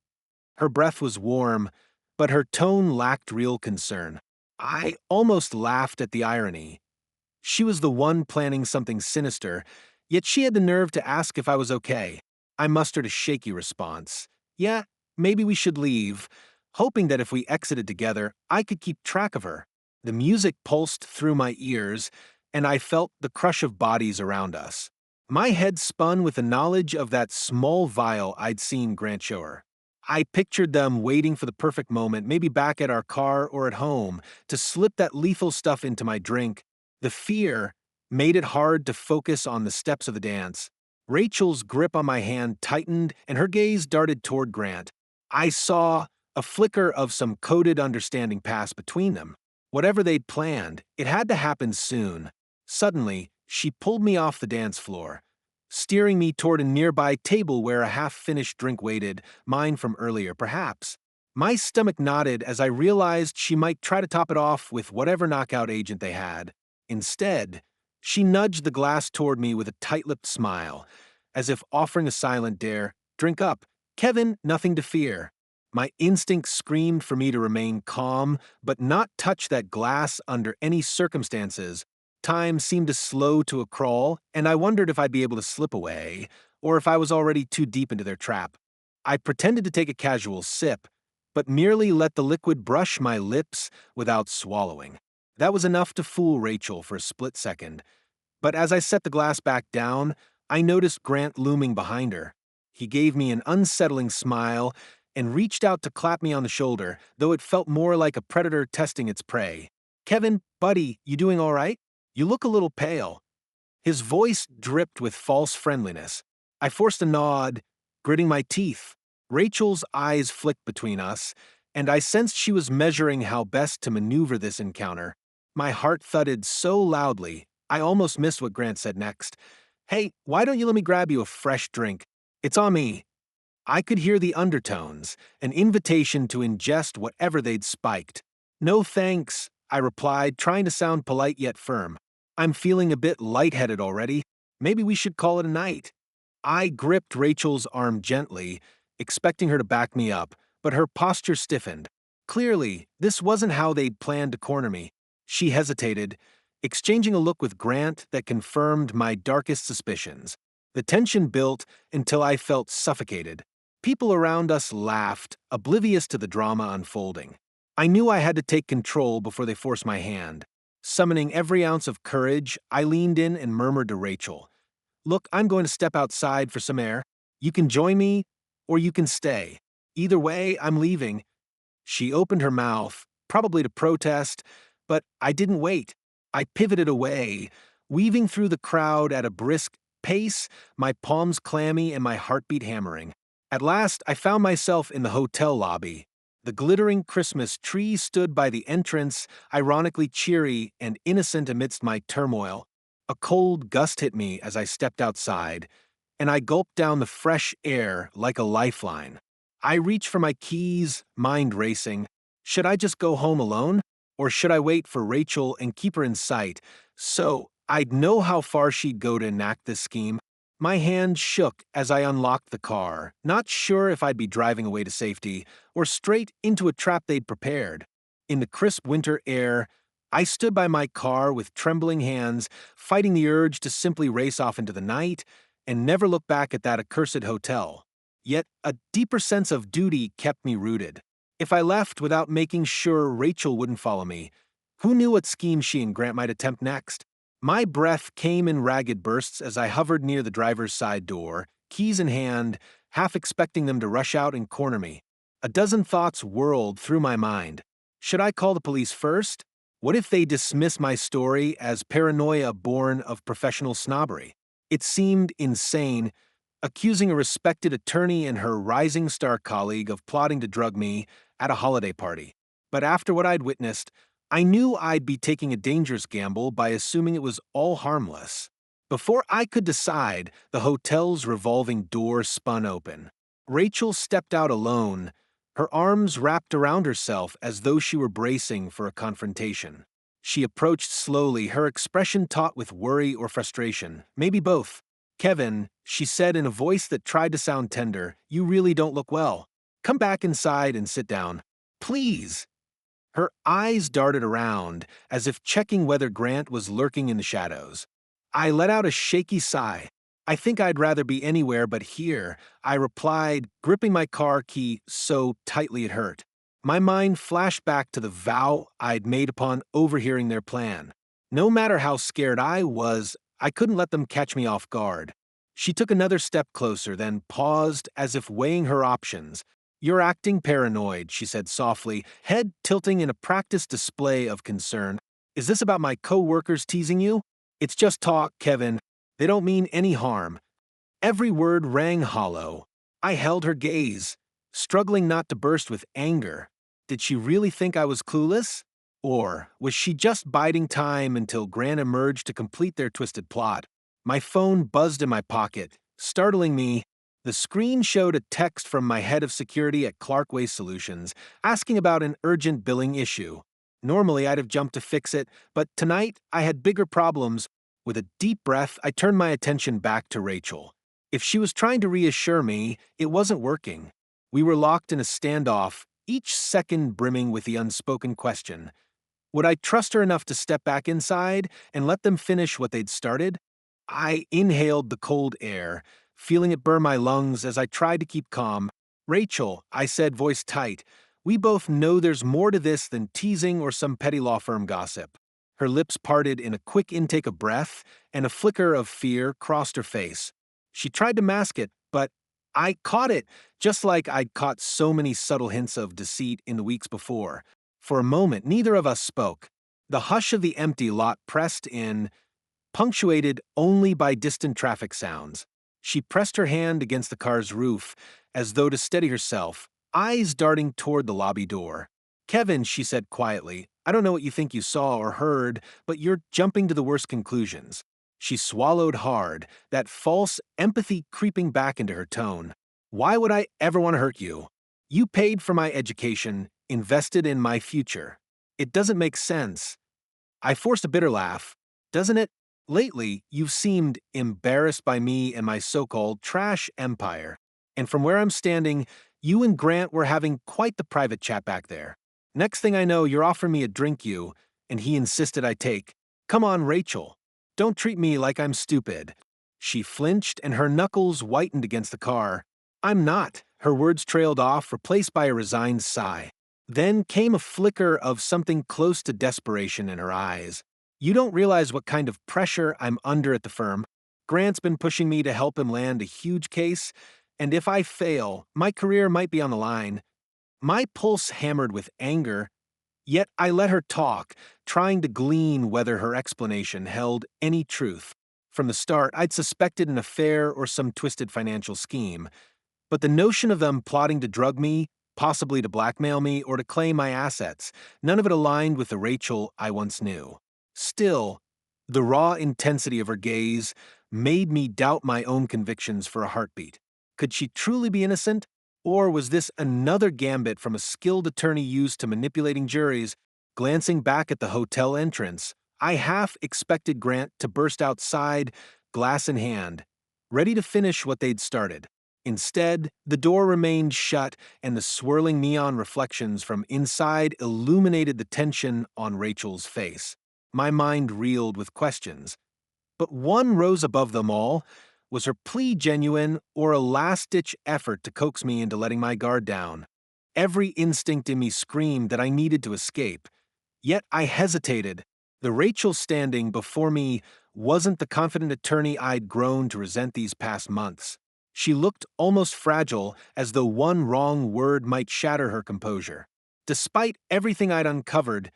Her breath was warm, but her tone lacked real concern. I almost laughed at the irony. She was the one planning something sinister, yet she had the nerve to ask if I was okay. I mustered a shaky response. "Yeah, maybe we should leave," hoping that if we exited together, I could keep track of her. The music pulsed through my ears, and I felt the crush of bodies around us. My head spun with the knowledge of that small vial I'd seen Grant show her. I pictured them waiting for the perfect moment, maybe back at our car or at home, to slip that lethal stuff into my drink. The fear made it hard to focus on the steps of the dance. Rachel's grip on my hand tightened, and her gaze darted toward Grant. I saw a flicker of some coded understanding pass between them. Whatever they'd planned, it had to happen soon. Suddenly, she pulled me off the dance floor, steering me toward a nearby table where a half-finished drink waited, mine from earlier, perhaps. My stomach knotted as I realized she might try to top it off with whatever knockout agent they had. Instead, she nudged the glass toward me with a tight-lipped smile, as if offering a silent dare. "Drink up. Kevin, nothing to fear." My instinct screamed for me to remain calm, but not touch that glass under any circumstances. Time seemed to slow to a crawl, and I wondered if I'd be able to slip away, or if I was already too deep into their trap. I pretended to take a casual sip, but merely let the liquid brush my lips without swallowing. That was enough to fool Rachel for a split second. But as I set the glass back down, I noticed Grant looming behind her. He gave me an unsettling smile and reached out to clap me on the shoulder, though it felt more like a predator testing its prey. "Kevin, buddy, you doing all right? You look a little pale." His voice dripped with false friendliness. I forced a nod, gritting my teeth. Rachel's eyes flicked between us, and I sensed she was measuring how best to maneuver this encounter. My heart thudded so loudly, I almost missed what Grant said next. "Hey, why don't you let me grab you a fresh drink? It's on me." I could hear the undertones, an invitation to ingest whatever they'd spiked. "No thanks," I replied, trying to sound polite yet firm. "I'm feeling a bit lightheaded already. Maybe we should call it a night." I gripped Rachel's arm gently, expecting her to back me up, but her posture stiffened. Clearly, this wasn't how they'd planned to corner me. She hesitated, exchanging a look with Grant that confirmed my darkest suspicions. The tension built until I felt suffocated. People around us laughed, oblivious to the drama unfolding. I knew I had to take control before they forced my hand. Summoning every ounce of courage, I leaned in and murmured to Rachel, "Look, I'm going to step outside for some air. You can join me, or you can stay. Either way, I'm leaving." She opened her mouth, probably to protest, but I didn't wait. I pivoted away, weaving through the crowd at a brisk pace, my palms clammy and my heartbeat hammering. At last, I found myself in the hotel lobby. The glittering Christmas tree stood by the entrance, ironically cheery and innocent amidst my turmoil. A cold gust hit me as I stepped outside, and I gulped down the fresh air like a lifeline. I reached for my keys, mind racing. Should I just go home alone? Or should I wait for Rachel and keep her in sight so I'd know how far she'd go to enact this scheme? My hand shook as I unlocked the car, not sure if I'd be driving away to safety or straight into a trap they'd prepared. In the crisp winter air, I stood by my car with trembling hands, fighting the urge to simply race off into the night and never look back at that accursed hotel. Yet a deeper sense of duty kept me rooted. If I left without making sure Rachel wouldn't follow me, who knew what scheme she and Grant might attempt next? My breath came in ragged bursts as I hovered near the driver's side door, keys in hand, half expecting them to rush out and corner me. A dozen thoughts whirled through my mind. Should I call the police first? What if they dismiss my story as paranoia born of professional snobbery? It seemed insane, accusing a respected attorney and her rising star colleague of plotting to drug me at a holiday party. But after what I'd witnessed, I knew I'd be taking a dangerous gamble by assuming it was all harmless. Before I could decide, the hotel's revolving door spun open. Rachel stepped out alone, her arms wrapped around herself as though she were bracing for a confrontation. She approached slowly, her expression taut with worry or frustration, maybe both. "Kevin," she said in a voice that tried to sound tender, "you really don't look well. Come back inside and sit down. Please." Her eyes darted around, as if checking whether Grant was lurking in the shadows. I let out a shaky sigh. "I think I'd rather be anywhere but here," I replied, gripping my car key so tightly it hurt. My mind flashed back to the vow I'd made upon overhearing their plan. No matter how scared I was, I couldn't let them catch me off guard. She took another step closer, then paused as if weighing her options. "You're acting paranoid," she said softly, head tilting in a practiced display of concern. "Is this about my co-workers teasing you?" "It's just talk, Kevin. They don't mean any harm." Every word rang hollow. I held her gaze, struggling not to burst with anger. Did she really think I was clueless? Or was she just biding time until Grant emerged to complete their twisted plot? My phone buzzed in my pocket, startling me. The screen showed a text from my head of security at Clark Waste Solutions, asking about an urgent billing issue. Normally, I'd have jumped to fix it, but tonight I had bigger problems. With a deep breath, I turned my attention back to Rachel. If she was trying to reassure me, it wasn't working. We were locked in a standoff, each second brimming with the unspoken question. Would I trust her enough to step back inside and let them finish what they'd started? I inhaled the cold air, feeling it burn my lungs as I tried to keep calm. "Rachel," I said, voice tight, "we both know there's more to this than teasing or some petty law firm gossip." Her lips parted in a quick intake of breath, and a flicker of fear crossed her face. She tried to mask it, but I caught it, just like I'd caught so many subtle hints of deceit in the weeks before. For a moment, neither of us spoke. The hush of the empty lot pressed in, punctuated only by distant traffic sounds. She pressed her hand against the car's roof, as though to steady herself, eyes darting toward the lobby door. "Kevin," she said quietly, "I don't know what you think you saw or heard, but you're jumping to the worst conclusions." She swallowed hard, that false empathy creeping back into her tone. "Why would I ever want to hurt you? You paid for my education, invested in my future. It doesn't make sense." I forced a bitter laugh. "Doesn't it? Lately, you've seemed embarrassed by me and my so-called trash empire. And from where I'm standing, you and Grant were having quite the private chat back there. Next thing I know, you're offering me a drink and he insisted I take. Come on, Rachel. Don't treat me like I'm stupid." She flinched and her knuckles whitened against the car. "I'm not. Her words trailed off, replaced by a resigned sigh. Then came a flicker of something close to desperation in her eyes. You don't realize what kind of pressure I'm under at the firm. Grant's been pushing me to help him land a huge case, and if I fail, my career might be on the line. My pulse hammered with anger, yet I let her talk, trying to glean whether her explanation held any truth. From the start, I'd suspected an affair or some twisted financial scheme, but the notion of them plotting to drug me, possibly to blackmail me or to claim my assets, none of it aligned with the Rachel I once knew. Still, the raw intensity of her gaze made me doubt my own convictions for a heartbeat. Could she truly be innocent? Or was this another gambit from a skilled attorney used to manipulating juries? Glancing back at the hotel entrance, I half expected Grant to burst outside, glass in hand, ready to finish what they'd started. Instead, the door remained shut and the swirling neon reflections from inside illuminated the tension on Rachel's face. My mind reeled with questions. But one rose above them all. Was her plea genuine or a last-ditch effort to coax me into letting my guard down? Every instinct in me screamed that I needed to escape. Yet I hesitated. The Rachel standing before me wasn't the confident attorney I'd grown to resent these past months. She looked almost fragile, as though one wrong word might shatter her composure. Despite everything I'd uncovered,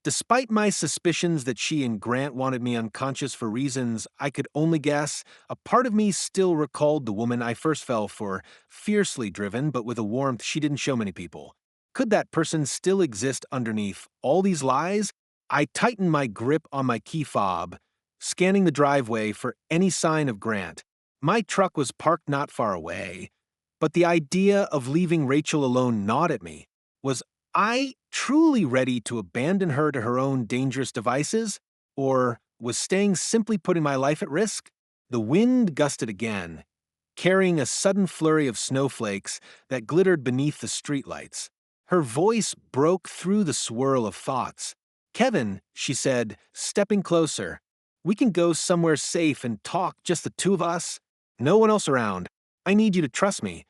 despite my suspicions that she and Grant wanted me unconscious for reasons I could only guess, a part of me still recalled the woman I first fell for, fiercely driven but with a warmth she didn't show many people. Could that person still exist underneath all these lies? I tightened my grip on my key fob, scanning the driveway for any sign of Grant. My truck was parked not far away, but the idea of leaving Rachel alone gnawed at me. Was I truly ready to abandon her to her own dangerous devices? Or was staying simply putting my life at risk? The wind gusted again, carrying a sudden flurry of snowflakes that glittered beneath the streetlights. Her voice broke through the swirl of thoughts. "Kevin," she said, stepping closer, "we can go somewhere safe and talk, just the two of us. No one else around. I need you to trust me."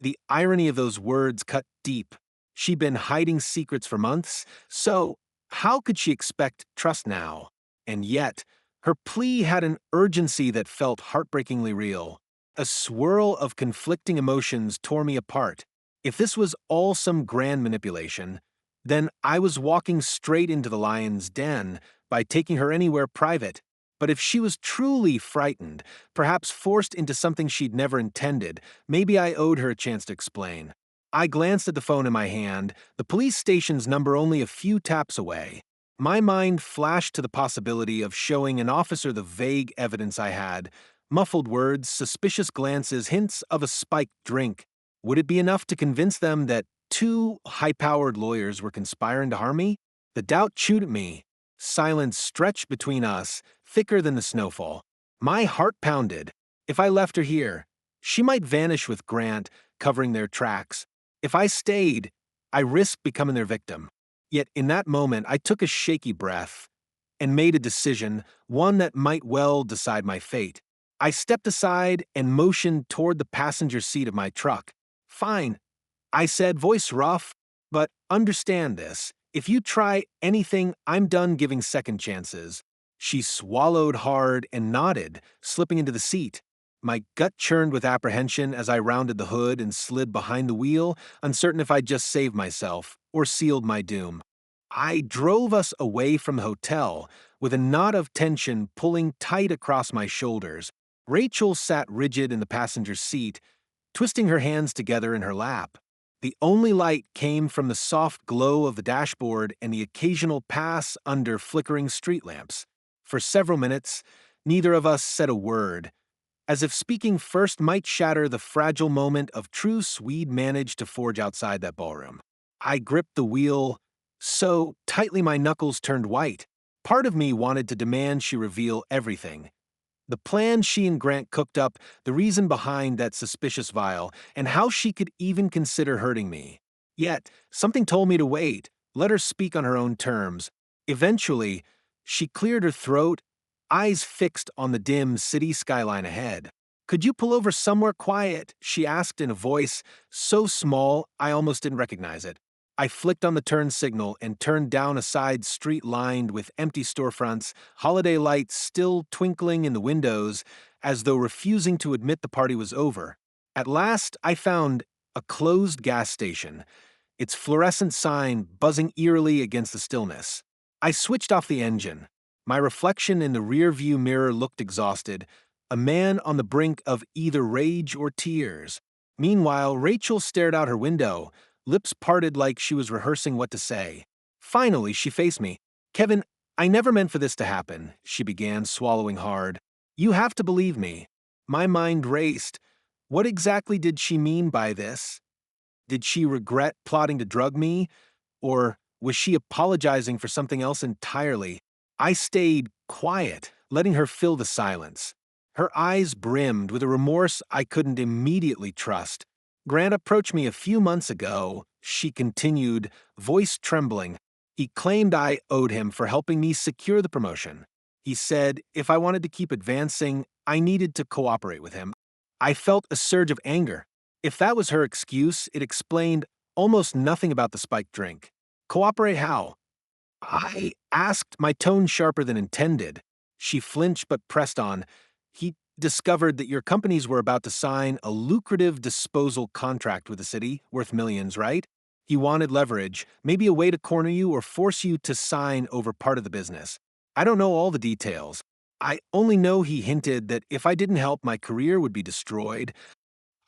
The irony of those words cut deep. She'd been hiding secrets for months, so how could she expect trust now? And yet, her plea had an urgency that felt heartbreakingly real. A swirl of conflicting emotions tore me apart. If this was all some grand manipulation, then I was walking straight into the lion's den by taking her anywhere private. But if she was truly frightened, perhaps forced into something she'd never intended, maybe I owed her a chance to explain. I glanced at the phone in my hand, the police station's number only a few taps away. My mind flashed to the possibility of showing an officer the vague evidence I had. Muffled words, suspicious glances, hints of a spiked drink. Would it be enough to convince them that two high-powered lawyers were conspiring to harm me? The doubt chewed at me. Silence stretched between us, thicker than the snowfall. My heart pounded. If I left her here, she might vanish with Grant, covering their tracks. If I stayed, I risked becoming their victim. Yet in that moment, I took a shaky breath and made a decision, one that might well decide my fate. I stepped aside and motioned toward the passenger seat of my truck. "Fine," I said, voice rough, "but understand this. If you try anything, I'm done giving second chances." She swallowed hard and nodded, slipping into the seat. My gut churned with apprehension as I rounded the hood and slid behind the wheel, uncertain if I'd just saved myself or sealed my doom. I drove us away from the hotel, with a knot of tension pulling tight across my shoulders. Rachel sat rigid in the passenger seat, twisting her hands together in her lap. The only light came from the soft glow of the dashboard and the occasional pass under flickering street lamps. For several minutes, neither of us said a word, as if speaking first might shatter the fragile moment of truce we'd managed to forge outside that ballroom. I gripped the wheel so tightly my knuckles turned white. Part of me wanted to demand she reveal everything. The plan she and Grant cooked up, the reason behind that suspicious vial, and how she could even consider hurting me. Yet, something told me to wait, let her speak on her own terms. Eventually, she cleared her throat, eyes fixed on the dim city skyline ahead. Could you pull over somewhere quiet? She asked in a voice so small I almost didn't recognize it. I flicked on the turn signal and turned down a side street lined with empty storefronts, holiday lights still twinkling in the windows, as though refusing to admit the party was over. At last, I found a closed gas station, its fluorescent sign buzzing eerily against the stillness. I switched off the engine. My reflection in the rearview mirror looked exhausted, a man on the brink of either rage or tears. Meanwhile, Rachel stared out her window, lips parted like she was rehearsing what to say. Finally, she faced me. "Kevin, I never meant for this to happen," she began, swallowing hard. "You have to believe me." My mind raced. What exactly did she mean by this? Did she regret plotting to drug me? Or was she apologizing for something else entirely? I stayed quiet, letting her fill the silence. Her eyes brimmed with a remorse I couldn't immediately trust. "Grant approached me a few months ago," she continued, voice trembling. "He claimed I owed him for helping me secure the promotion. He said if I wanted to keep advancing, I needed to cooperate with him." I felt a surge of anger. If that was her excuse, it explained almost nothing about the spiked drink. "Cooperate how?" I asked, my tone sharper than intended. She flinched but pressed on. "He discovered that your companies were about to sign a lucrative disposal contract with the city, worth millions, right? He wanted leverage, maybe a way to corner you or force you to sign over part of the business. I don't know all the details. I only know he hinted that if I didn't help, my career would be destroyed."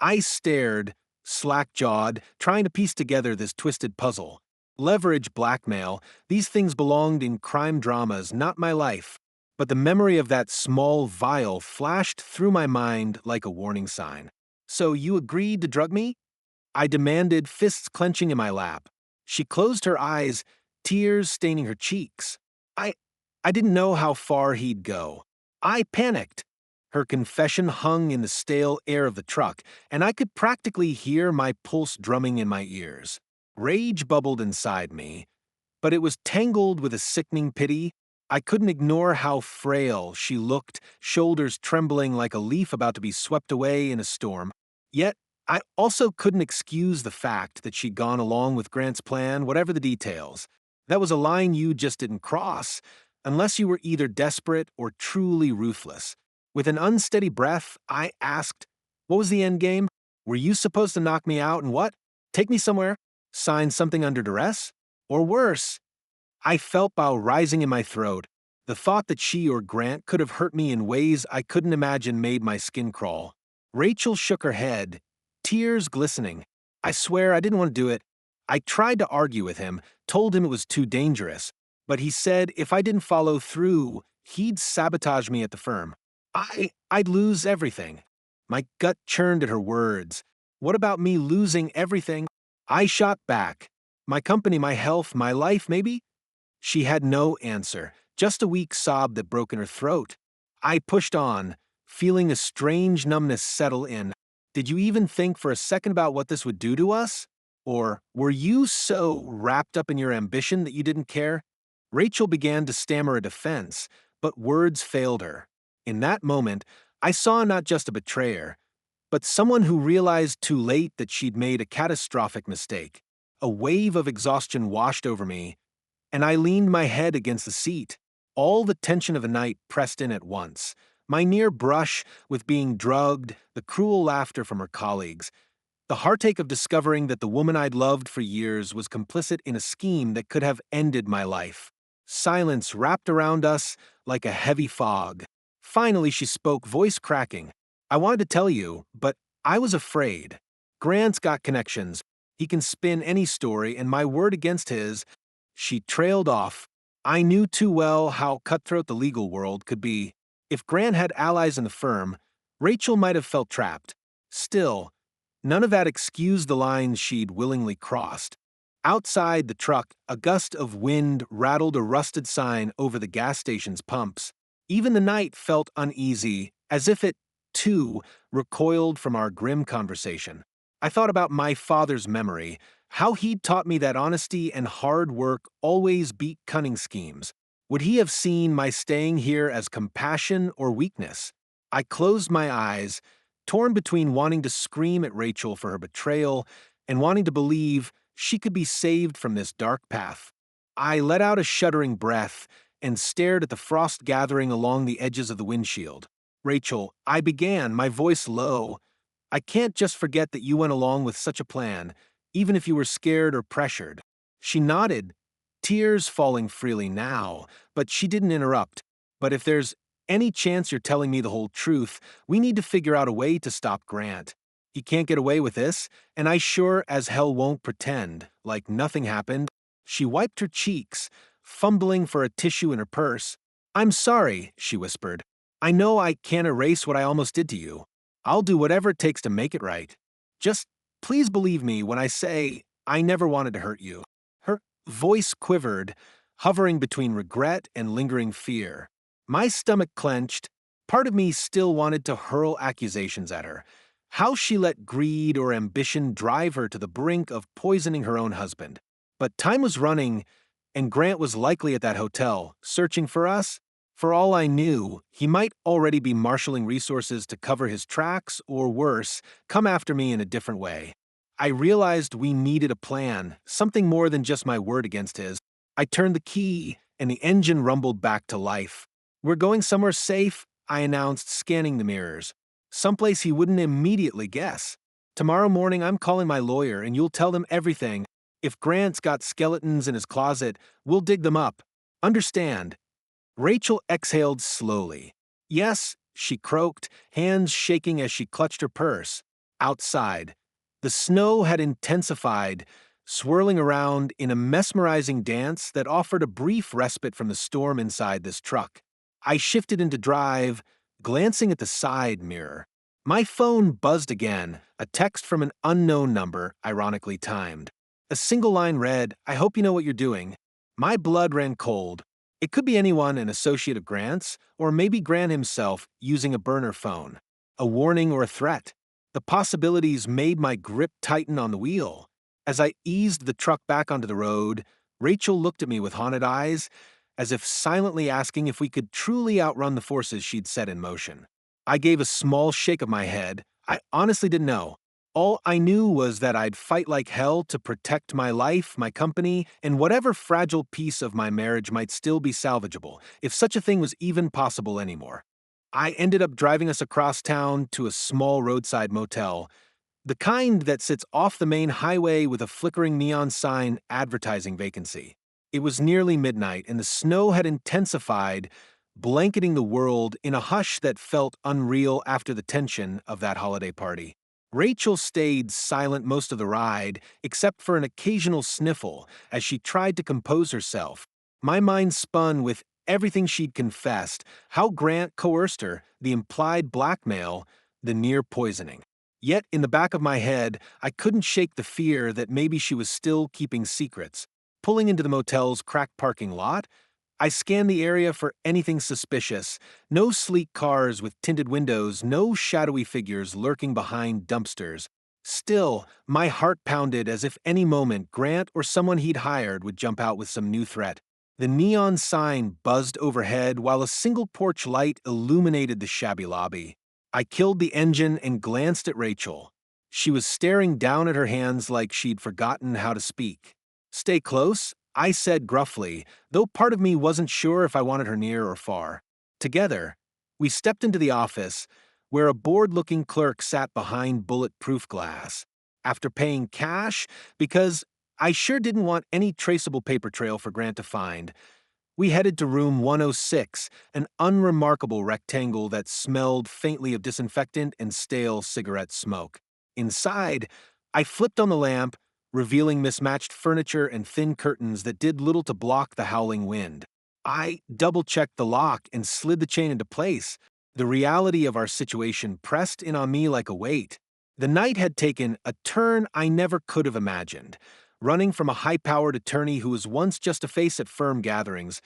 I stared, slack-jawed, trying to piece together this twisted puzzle. Leverage, blackmail, these things belonged in crime dramas, not my life. But the memory of that small vial flashed through my mind like a warning sign. "So you agreed to drug me?" I demanded, fists clenching in my lap. She closed her eyes, tears staining her cheeks. I, I didn't know how far he'd go. I panicked. Her confession hung in the stale air of the truck, and I could practically hear my pulse drumming in my ears. Rage bubbled inside me, but it was tangled with a sickening pity. I couldn't ignore how frail she looked, shoulders trembling like a leaf about to be swept away in a storm. Yet, I also couldn't excuse the fact that she'd gone along with Grant's plan, whatever the details. That was a line you just didn't cross, unless you were either desperate or truly ruthless. With an unsteady breath, I asked, "What was the end game? Were you supposed to knock me out and what? Take me somewhere? Sign something under duress? Or worse?" I felt bile rising in my throat. The thought that she or Grant could have hurt me in ways I couldn't imagine made my skin crawl. Rachel shook her head, tears glistening. "I swear I didn't want to do it. I tried to argue with him, told him it was too dangerous, but he said if I didn't follow through, he'd sabotage me at the firm. I'd lose everything." My gut churned at her words. What about me losing everything? I shot back. My company, my health, my life, maybe? She had no answer, just a weak sob that broke in her throat. I pushed on, feeling a strange numbness settle in. "Did you even think for a second about what this would do to us? Or were you so wrapped up in your ambition that you didn't care?" Rachel began to stammer a defense, but words failed her. In that moment, I saw not just a betrayer, but someone who realized too late that she'd made a catastrophic mistake. A wave of exhaustion washed over me, and I leaned my head against the seat. All the tension of the night pressed in at once. My near brush with being drugged, the cruel laughter from her colleagues, the heartache of discovering that the woman I'd loved for years was complicit in a scheme that could have ended my life. Silence wrapped around us like a heavy fog. Finally, she spoke, voice cracking. "I wanted to tell you, but I was afraid. Grant's got connections. He can spin any story, and my word against his." She trailed off. I knew too well how cutthroat the legal world could be. If Grant had allies in the firm, Rachel might have felt trapped. Still, none of that excused the lines she'd willingly crossed. Outside the truck, a gust of wind rattled a rusted sign over the gas station's pumps. Even the night felt uneasy, as if it, too, recoiled from our grim conversation. I thought about my father's memory, how he'd taught me that honesty and hard work always beat cunning schemes. Would he have seen my staying here as compassion or weakness? I closed my eyes, torn between wanting to scream at Rachel for her betrayal and wanting to believe she could be saved from this dark path. I let out a shuddering breath and stared at the frost gathering along the edges of the windshield. Rachel, I began, my voice low. I can't just forget that you went along with such a plan, even if you were scared or pressured. She nodded, tears falling freely now, but she didn't interrupt. But if there's any chance you're telling me the whole truth, we need to figure out a way to stop Grant. He can't get away with this, and I sure as hell won't pretend like nothing happened. She wiped her cheeks, fumbling for a tissue in her purse. I'm sorry, she whispered. I know I can't erase what I almost did to you. I'll do whatever it takes to make it right. Just please believe me when I say I never wanted to hurt you. Her voice quivered, hovering between regret and lingering fear. My stomach clenched. Part of me still wanted to hurl accusations at her. How she let greed or ambition drive her to the brink of poisoning her own husband. But time was running, and Grant was likely at that hotel, searching for us. For all I knew, he might already be marshaling resources to cover his tracks, or worse, come after me in a different way. I realized we needed a plan, something more than just my word against his. I turned the key, and the engine rumbled back to life. We're going somewhere safe, I announced, scanning the mirrors. Someplace he wouldn't immediately guess. Tomorrow morning I'm calling my lawyer, and you'll tell them everything. If Grant's got skeletons in his closet, we'll dig them up. Understand? Rachel exhaled slowly. Yes, she croaked, hands shaking as she clutched her purse. Outside, the snow had intensified, swirling around in a mesmerizing dance that offered a brief respite from the storm inside this truck. I shifted into drive, glancing at the side mirror. My phone buzzed again, a text from an unknown number, ironically timed. A single line read, I hope you know what you're doing. My blood ran cold. It could be anyone, an associate of Grant's, or maybe Grant himself using a burner phone. A warning or a threat. The possibilities made my grip tighten on the wheel. As I eased the truck back onto the road, Rachel looked at me with haunted eyes, as if silently asking if we could truly outrun the forces she'd set in motion. I gave a small shake of my head. I honestly didn't know. All I knew was that I'd fight like hell to protect my life, my company, and whatever fragile piece of my marriage might still be salvageable, if such a thing was even possible anymore. I ended up driving us across town to a small roadside motel, the kind that sits off the main highway with a flickering neon sign advertising vacancy. It was nearly midnight, and the snow had intensified, blanketing the world in a hush that felt unreal after the tension of that holiday party. Rachel stayed silent most of the ride, except for an occasional sniffle as she tried to compose herself. My mind spun with everything she'd confessed, how Grant coerced her, the implied blackmail, the near poisoning. Yet in the back of my head, I couldn't shake the fear that maybe she was still keeping secrets. Pulling into the motel's cracked parking lot, I scanned the area for anything suspicious. No sleek cars with tinted windows, no shadowy figures lurking behind dumpsters. Still, my heart pounded as if any moment Grant or someone he'd hired would jump out with some new threat. The neon sign buzzed overhead while a single porch light illuminated the shabby lobby. I killed the engine and glanced at Rachel. She was staring down at her hands like she'd forgotten how to speak. Stay close, I said gruffly, though part of me wasn't sure if I wanted her near or far. Together, we stepped into the office, where a bored-looking clerk sat behind bulletproof glass. After paying cash, because I sure didn't want any traceable paper trail for Grant to find, we headed to room 106, an unremarkable rectangle that smelled faintly of disinfectant and stale cigarette smoke. Inside, I flipped on the lamp, revealing mismatched furniture and thin curtains that did little to block the howling wind. I double-checked the lock and slid the chain into place. The reality of our situation pressed in on me like a weight. The night had taken a turn I never could have imagined, running from a high-powered attorney who was once just a face at firm gatherings,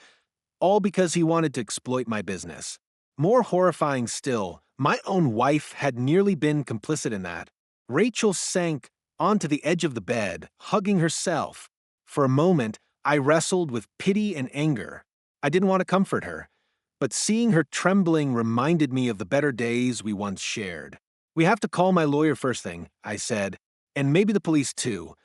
all because he wanted to exploit my business. More horrifying still, my own wife had nearly been complicit in that. Rachel sank onto the edge of the bed, hugging herself. For a moment, I wrestled with pity and anger. I didn't want to comfort her, but seeing her trembling reminded me of the better days we once shared. We have to call my lawyer first thing, I said, and maybe the police too.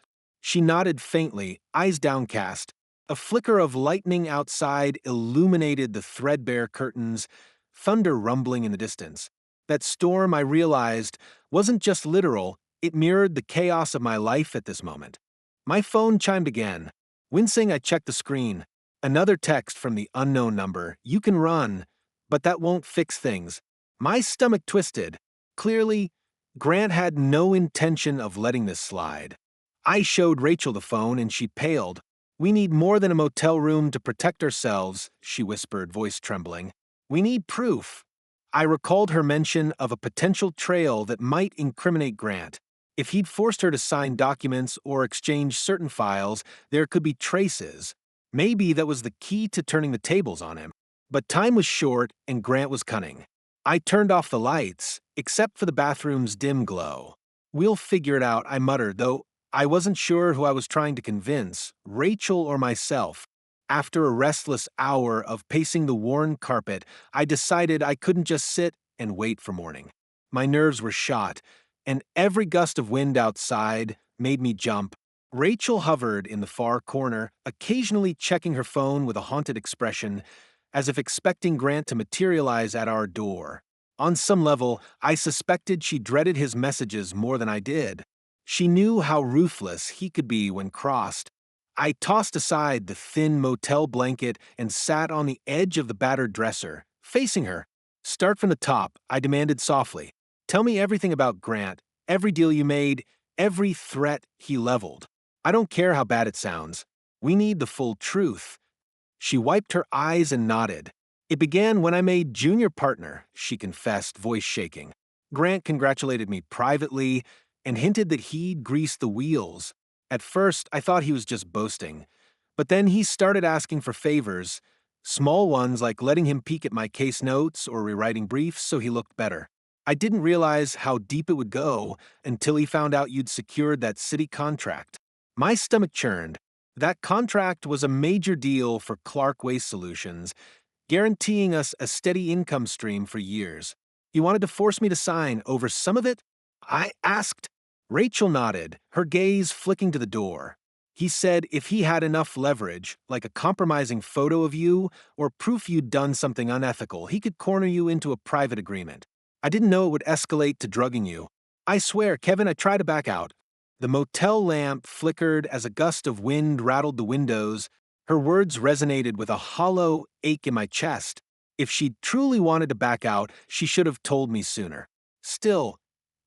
She nodded faintly, eyes downcast. A flicker of lightning outside illuminated the threadbare curtains, thunder rumbling in the distance. That storm, I realized, wasn't just literal, it mirrored the chaos of my life at this moment. My phone chimed again. Wincing, I checked the screen. Another text from the unknown number. You can run, but that won't fix things. My stomach twisted. Clearly, Grant had no intention of letting this slide. I showed Rachel the phone and she paled. We need more than a motel room to protect ourselves, she whispered, voice trembling. We need proof. I recalled her mention of a potential trail that might incriminate Grant. If he'd forced her to sign documents or exchange certain files, there could be traces. Maybe that was the key to turning the tables on him. But time was short and Grant was cunning. I turned off the lights, except for the bathroom's dim glow. We'll figure it out, I muttered, though I wasn't sure who I was trying to convince, Rachel or myself. After a restless hour of pacing the worn carpet, I decided I couldn't just sit and wait for morning. My nerves were shot, and every gust of wind outside made me jump. Rachel hovered in the far corner, occasionally checking her phone with a haunted expression, as if expecting Grant to materialize at our door. On some level, I suspected she dreaded his messages more than I did. She knew how ruthless he could be when crossed. I tossed aside the thin motel blanket and sat on the edge of the battered dresser, facing her. Start from the top, I demanded softly. Tell me everything about Grant, every deal you made, every threat he leveled. I don't care how bad it sounds. We need the full truth. She wiped her eyes and nodded. It began when I made junior partner, she confessed, voice shaking. Grant congratulated me privately and hinted that he'd greased the wheels. At first, I thought he was just boasting. But then he started asking for favors, small ones like letting him peek at my case notes or rewriting briefs so he looked better. I didn't realize how deep it would go until he found out you'd secured that city contract. My stomach churned. That contract was a major deal for Clark Waste Solutions, guaranteeing us a steady income stream for years. He wanted to force me to sign over some of it? I asked. Rachel nodded, her gaze flicking to the door. He said if he had enough leverage, like a compromising photo of you or proof you'd done something unethical, he could corner you into a private agreement. I didn't know it would escalate to drugging you. I swear, Kevin, I tried to back out. The motel lamp flickered as a gust of wind rattled the windows. Her words resonated with a hollow ache in my chest. If she'd truly wanted to back out, she should have told me sooner. Still,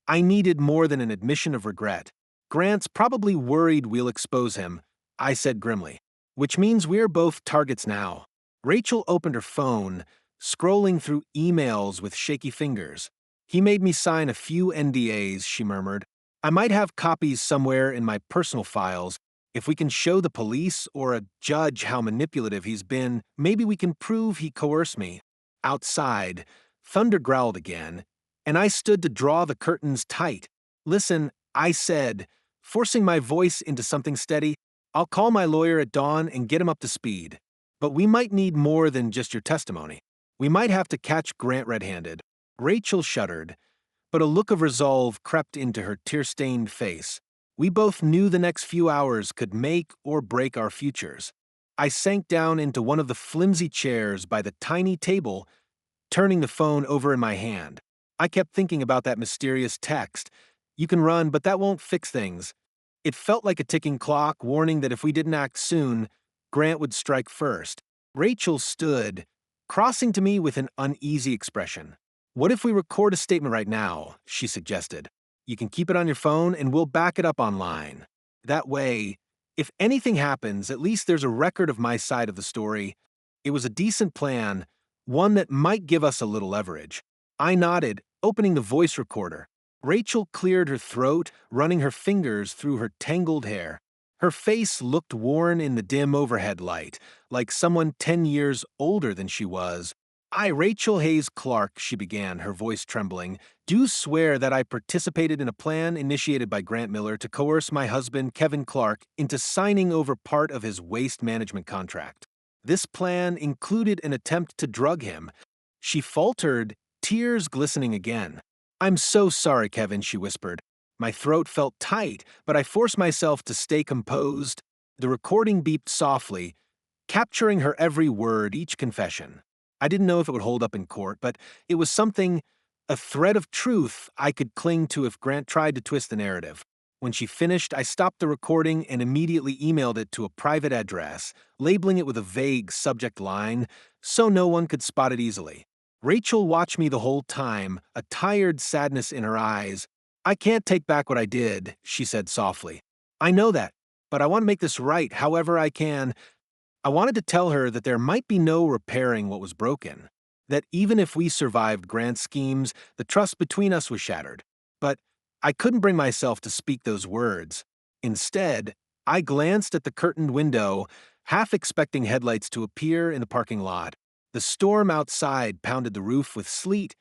I needed more than an admission of regret. Grant's probably worried we'll expose him, I said grimly. Which means we're both targets now. Rachel opened her phone, scrolling through emails with shaky fingers. He made me sign a few NDAs, she murmured. I might have copies somewhere in my personal files. If we can show the police or a judge how manipulative he's been, maybe we can prove he coerced me. Outside, thunder growled again, and I stood to draw the curtains tight. Listen, I said, forcing my voice into something steady, I'll call my lawyer at dawn and get him up to speed. But we might need more than just your testimony. We might have to catch Grant red-handed. Rachel shuddered, but a look of resolve crept into her tear-stained face. We both knew the next few hours could make or break our futures. I sank down into one of the flimsy chairs by the tiny table, turning the phone over in my hand. I kept thinking about that mysterious text. You can run, but that won't fix things. It felt like a ticking clock, warning that if we didn't act soon, Grant would strike first. Rachel stood, crossing to me with an uneasy expression. What if we record a statement right now, she suggested. You can keep it on your phone and we'll back it up online. That way, if anything happens, at least there's a record of my side of the story. It was a decent plan, one that might give us a little leverage. I nodded, opening the voice recorder. Rachel cleared her throat, running her fingers through her tangled hair. Her face looked worn in the dim overhead light, like someone 10 years older than she was. I, Rachel Hayes Clark, she began, her voice trembling, do swear that I participated in a plan initiated by Grant Miller to coerce my husband, Kevin Clark, into signing over part of his waste management contract. This plan included an attempt to drug him. She faltered, tears glistening again. "I'm so sorry, Kevin," she whispered. My throat felt tight, but I forced myself to stay composed. The recording beeped softly, capturing her every word, each confession. I didn't know if it would hold up in court, but it was something, a thread of truth I could cling to if Grant tried to twist the narrative. When she finished, I stopped the recording and immediately emailed it to a private address, labeling it with a vague subject line so no one could spot it easily. Rachel watched me the whole time, a tired sadness in her eyes. "I can't take back what I did," she said softly. "I know that, but I want to make this right however I can." I wanted to tell her that there might be no repairing what was broken, that even if we survived Grant's schemes, the trust between us was shattered. But I couldn't bring myself to speak those words. Instead, I glanced at the curtained window, half expecting headlights to appear in the parking lot. The storm outside pounded the roof with sleet,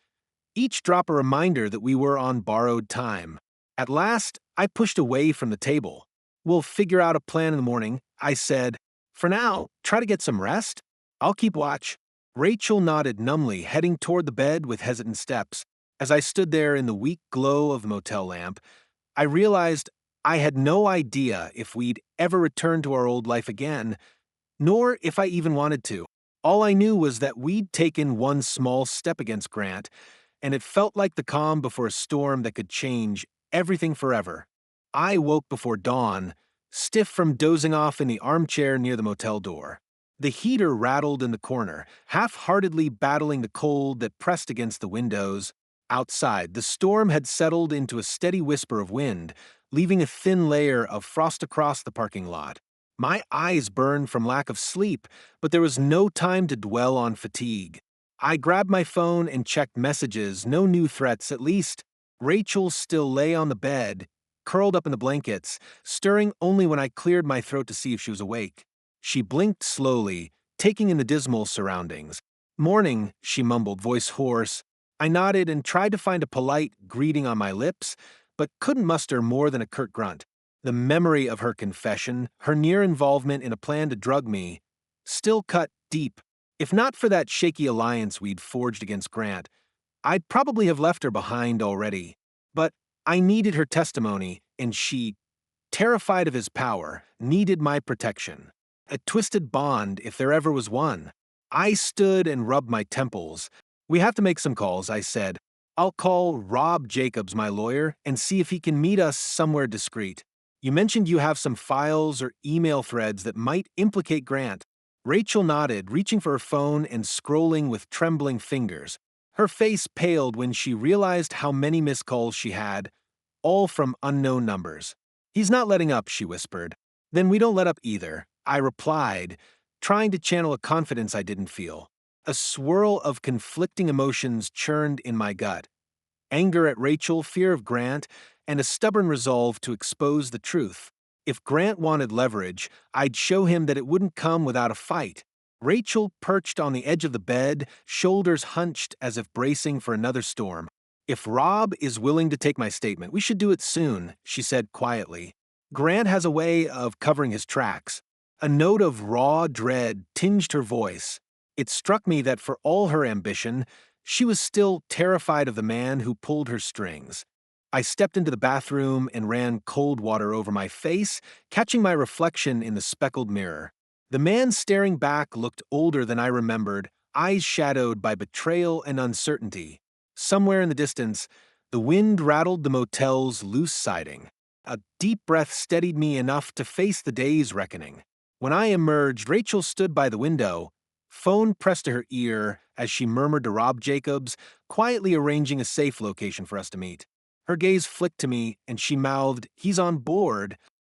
each drop a reminder that we were on borrowed time. At last, I pushed away from the table. "We'll figure out a plan in the morning," I said. "For now, try to get some rest. I'll keep watch." Rachel nodded numbly, heading toward the bed with hesitant steps. As I stood there in the weak glow of the motel lamp, I realized I had no idea if we'd ever return to our old life again, nor if I even wanted to. All I knew was that we'd taken one small step against Grant, and it felt like the calm before a storm that could change everything forever. I woke before dawn, stiff from dozing off in the armchair near the motel door. The heater rattled in the corner, half-heartedly battling the cold that pressed against the windows. Outside, the storm had settled into a steady whisper of wind, leaving a thin layer of frost across the parking lot. My eyes burned from lack of sleep, but there was no time to dwell on fatigue. I grabbed my phone and checked messages, no new threats at least. Rachel still lay on the bed, curled up in the blankets, stirring only when I cleared my throat to see if she was awake. She blinked slowly, taking in the dismal surroundings. "Morning," she mumbled, voice hoarse. I nodded and tried to find a polite greeting on my lips, but couldn't muster more than a curt grunt. The memory of her confession, her near involvement in a plan to drug me, still cut deep. If not for that shaky alliance we'd forged against Grant, I'd probably have left her behind already. But I needed her testimony, and she, terrified of his power, needed my protection. A twisted bond, if there ever was one. I stood and rubbed my temples. "We have to make some calls," I said. "I'll call Rob Jacobs, my lawyer, and see if he can meet us somewhere discreet. You mentioned you have some files or email threads that might implicate Grant." Rachel nodded, reaching for her phone and scrolling with trembling fingers. Her face paled when she realized how many missed calls she had, all from unknown numbers. "He's not letting up," she whispered. "Then we don't let up either," I replied, trying to channel a confidence I didn't feel. A swirl of conflicting emotions churned in my gut. Anger at Rachel, fear of Grant, and a stubborn resolve to expose the truth. If Grant wanted leverage, I'd show him that it wouldn't come without a fight. Rachel perched on the edge of the bed, shoulders hunched as if bracing for another storm. "If Rob is willing to take my statement, we should do it soon," she said quietly. "Grant has a way of covering his tracks." A note of raw dread tinged her voice. It struck me that for all her ambition, she was still terrified of the man who pulled her strings. I stepped into the bathroom and ran cold water over my face, catching my reflection in the speckled mirror. The man staring back looked older than I remembered, eyes shadowed by betrayal and uncertainty. Somewhere in the distance, the wind rattled the motel's loose siding. A deep breath steadied me enough to face the day's reckoning. When I emerged, Rachel stood by the window, phone pressed to her ear as she murmured to Rob Jacobs, quietly arranging a safe location for us to meet. Her gaze flicked to me, and she mouthed, "He's on board."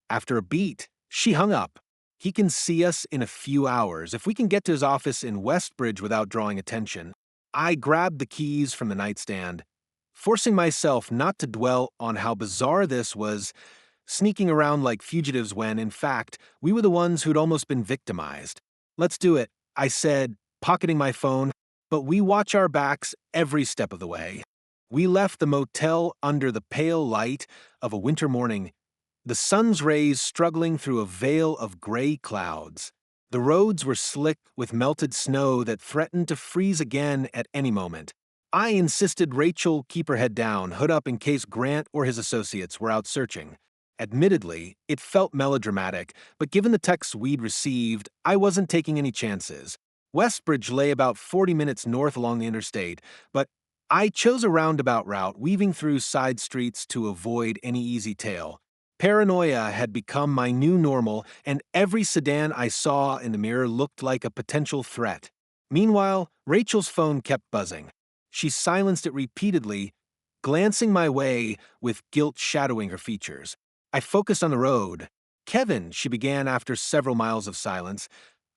After a beat, she hung up. "He can see us in a few hours, if we can get to his office in Westbridge without drawing attention." I grabbed the keys from the nightstand, forcing myself not to dwell on how bizarre this was, sneaking around like fugitives when, in fact, we were the ones who'd almost been victimized. "Let's do it," I said, pocketing my phone, "but we watch our backs every step of the way." We left the motel under the pale light of a winter morning, the sun's rays struggling through a veil of gray clouds. The roads were slick with melted snow that threatened to freeze again at any moment. I insisted Rachel keep her head down, hood up in case Grant or his associates were out searching. Admittedly, it felt melodramatic, but given the texts we'd received, I wasn't taking any chances. Westbridge lay about 40 minutes north along the interstate, but I chose a roundabout route, weaving through side streets to avoid any easy tail. Paranoia had become my new normal, and every sedan I saw in the mirror looked like a potential threat. Meanwhile, Rachel's phone kept buzzing. She silenced it repeatedly, glancing my way with guilt shadowing her features. I focused on the road. Kevin, she began after several miles of silence.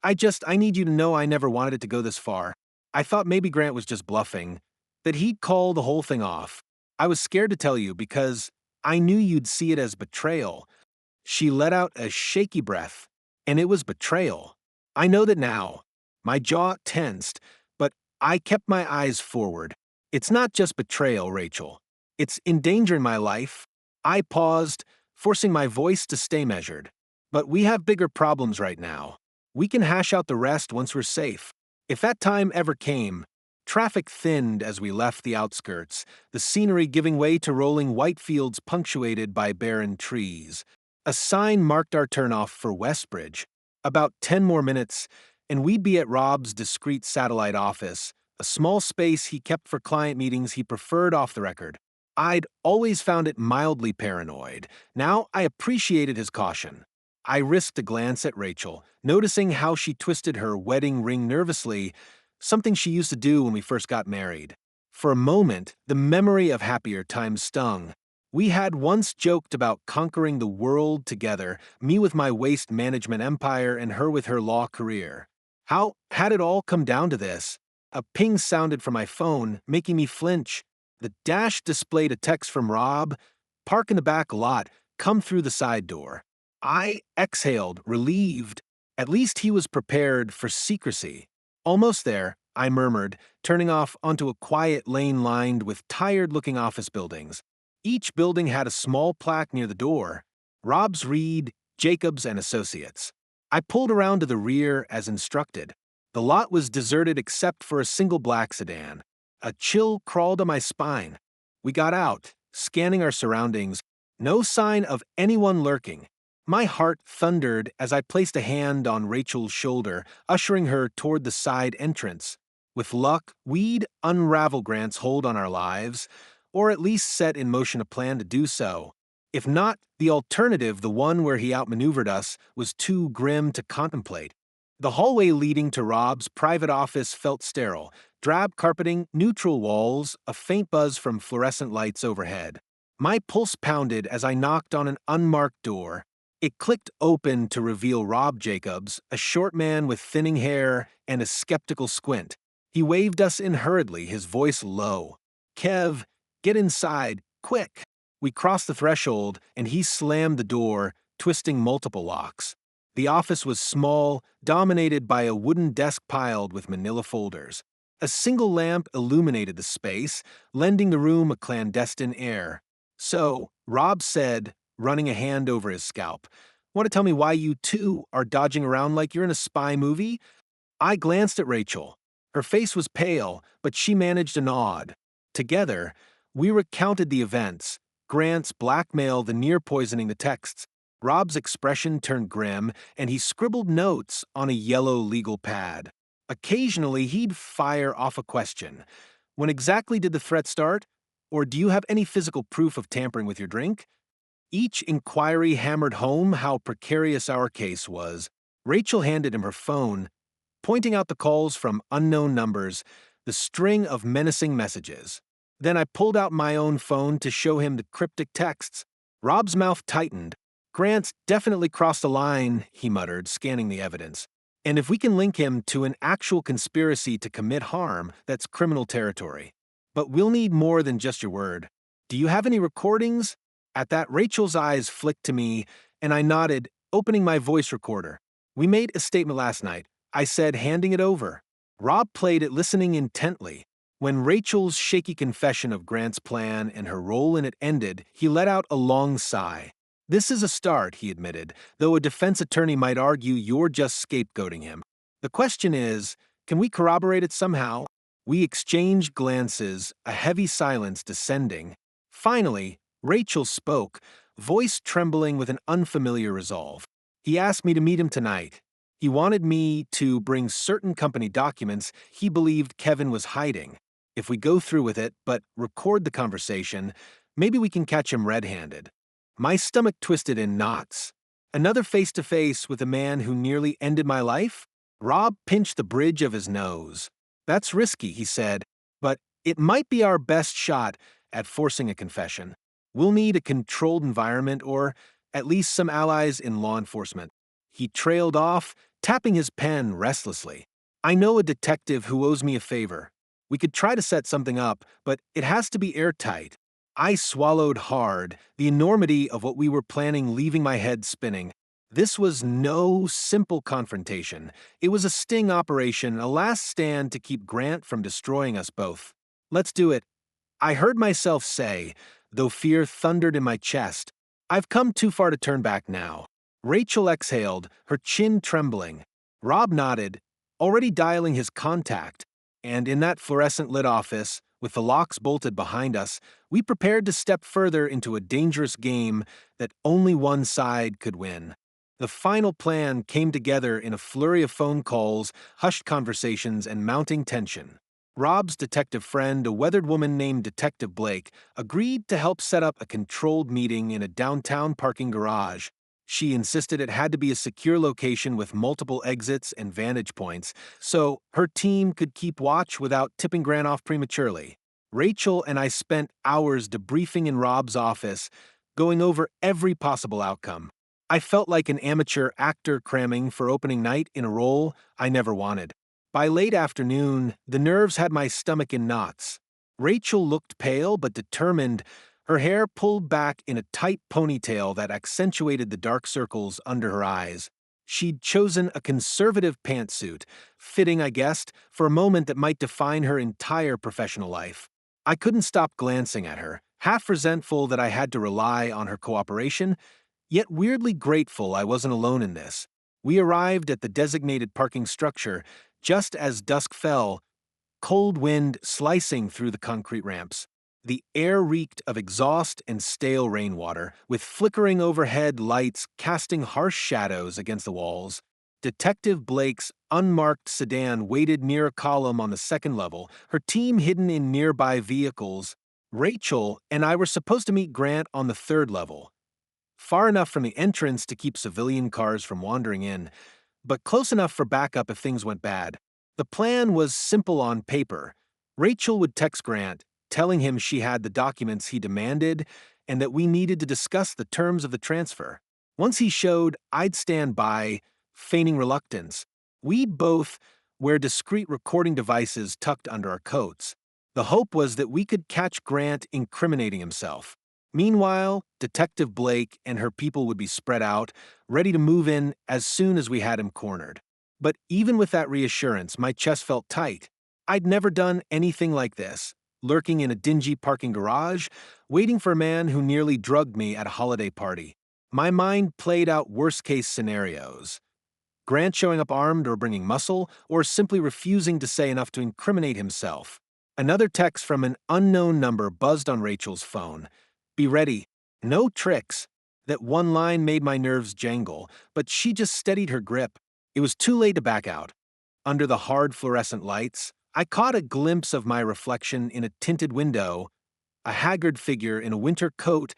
I need you to know I never wanted it to go this far. I thought maybe Grant was just bluffing, that he'd call the whole thing off. I was scared to tell you because I knew you'd see it as betrayal. She let out a shaky breath, and it was betrayal. I know that now. My jaw tensed, but I kept my eyes forward. It's not just betrayal, Rachel. It's endangering my life. I paused, forcing my voice to stay measured. But we have bigger problems right now. We can hash out the rest once we're safe. If that time ever came, traffic thinned as we left the outskirts, the scenery giving way to rolling white fields punctuated by barren trees. A sign marked our turnoff for Westbridge. About 10 more minutes, and we'd be at Rob's discreet satellite office, a small space he kept for client meetings he preferred off the record. I'd always found it mildly paranoid. Now I appreciated his caution. I risked a glance at Rachel, noticing how she twisted her wedding ring nervously, something she used to do when we first got married. For a moment, the memory of happier times stung. We had once joked about conquering the world together, me with my waste management empire and her with her law career. How had it all come down to this? A ping sounded from my phone, making me flinch. The dash displayed a text from Rob. Park in the back lot, come through the side door. I exhaled, relieved. At least he was prepared for secrecy. Almost there, I murmured, turning off onto a quiet lane lined with tired-looking office buildings. Each building had a small plaque near the door. Rob's Reed, Jacobs and Associates. I pulled around to the rear as instructed. The lot was deserted except for a single black sedan. A chill crawled on my spine. We got out, scanning our surroundings. No sign of anyone lurking. My heart thundered as I placed a hand on Rachel's shoulder, ushering her toward the side entrance. With luck, we'd unravel Grant's hold on our lives, or at least set in motion a plan to do so. If not, the alternative, the one where he outmaneuvered us, was too grim to contemplate. The hallway leading to Rob's private office felt sterile. Drab carpeting, neutral walls, a faint buzz from fluorescent lights overhead. My pulse pounded as I knocked on an unmarked door. It clicked open to reveal Rob Jacobs, a short man with thinning hair and a skeptical squint. He waved us in hurriedly, his voice low. "Kev, get inside, quick." We crossed the threshold, and he slammed the door, twisting multiple locks. The office was small, dominated by a wooden desk piled with manila folders. A single lamp illuminated the space, lending the room a clandestine air. "So," Rob said, running a hand over his scalp, "want to tell me why you too are dodging around like you're in a spy movie?" I glanced at Rachel. Her face was pale, but she managed a nod. Together, we recounted the events. Grant's blackmail, the near-poisoning the texts. Rob's expression turned grim, and he scribbled notes on a yellow legal pad. Occasionally, he'd fire off a question. "When exactly did the threat start? Or do you have any physical proof of tampering with your drink?" Each inquiry hammered home how precarious our case was. Rachel handed him her phone, pointing out the calls from unknown numbers, the string of menacing messages. Then I pulled out my own phone to show him the cryptic texts. Rob's mouth tightened. "Grant's definitely crossed the line," he muttered, scanning the evidence. "And if we can link him to an actual conspiracy to commit harm, that's criminal territory. But we'll need more than just your word. Do you have any recordings?" At that, Rachel's eyes flicked to me, and I nodded, opening my voice recorder. "We made a statement last night," I said, handing it over. Rob played it, listening intently. When Rachel's shaky confession of Grant's plan and her role in it ended, he let out a long sigh. "This is a start," he admitted, "though a defense attorney might argue you're just scapegoating him. The question is, can we corroborate it somehow?" We exchanged glances, a heavy silence descending. Finally, Rachel spoke, voice trembling with an unfamiliar resolve. He asked me to meet him tonight. He wanted me to bring certain company documents he believed Kevin was hiding. If we go through with it, but record the conversation, maybe we can catch him red-handed. My stomach twisted in knots. Another face-to-face with a man who nearly ended my life? Rob pinched the bridge of his nose. That's risky, he said, but it might be our best shot at forcing a confession. We'll need a controlled environment or at least some allies in law enforcement. He trailed off, tapping his pen restlessly. I know a detective who owes me a favor. We could try to set something up, but it has to be airtight. I swallowed hard, the enormity of what we were planning leaving my head spinning. This was no simple confrontation. It was a sting operation, a last stand to keep Grant from destroying us both. Let's do it, I heard myself say, though fear thundered in my chest. I've come too far to turn back now. Rachel exhaled, her chin trembling. Rob nodded, already dialing his contact, and in that fluorescent-lit office, with the locks bolted behind us, we prepared to step further into a dangerous game that only one side could win. The final plan came together in a flurry of phone calls, hushed conversations, and mounting tension. Rob's detective friend, a weathered woman named Detective Blake, agreed to help set up a controlled meeting in a downtown parking garage. She insisted it had to be a secure location with multiple exits and vantage points, so her team could keep watch without tipping Grant off prematurely. Rachel and I spent hours debriefing in Rob's office, going over every possible outcome. I felt like an amateur actor cramming for opening night in a role I never wanted. By late afternoon, the nerves had my stomach in knots. Rachel looked pale but determined, her hair pulled back in a tight ponytail that accentuated the dark circles under her eyes. She'd chosen a conservative pantsuit, fitting, I guessed, for a moment that might define her entire professional life. I couldn't stop glancing at her, half resentful that I had to rely on her cooperation, yet weirdly grateful I wasn't alone in this. We arrived at the designated parking structure just as dusk fell, cold wind slicing through the concrete ramps. The air reeked of exhaust and stale rainwater, with flickering overhead lights casting harsh shadows against the walls. Detective Blake's unmarked sedan waited near a column on the second level, her team hidden in nearby vehicles. Rachel and I were supposed to meet Grant on the third level, far enough from the entrance to keep civilian cars from wandering in, but close enough for backup if things went bad. The plan was simple on paper. Rachel would text Grant, telling him she had the documents he demanded and that we needed to discuss the terms of the transfer. Once he showed, I'd stand by, feigning reluctance. We'd both wear discreet recording devices tucked under our coats. The hope was that we could catch Grant incriminating himself. Meanwhile, Detective Blake and her people would be spread out, ready to move in as soon as we had him cornered. But even with that reassurance, my chest felt tight. I'd never done anything like this, lurking in a dingy parking garage, waiting for a man who nearly drugged me at a holiday party. My mind played out worst-case scenarios. Grant showing up armed or bringing muscle, or simply refusing to say enough to incriminate himself. Another text from an unknown number buzzed on Rachel's phone. Be ready. No tricks. That one line made my nerves jangle, but she just steadied her grip. It was too late to back out. Under the hard fluorescent lights, I caught a glimpse of my reflection in a tinted window, a haggard figure in a winter coat,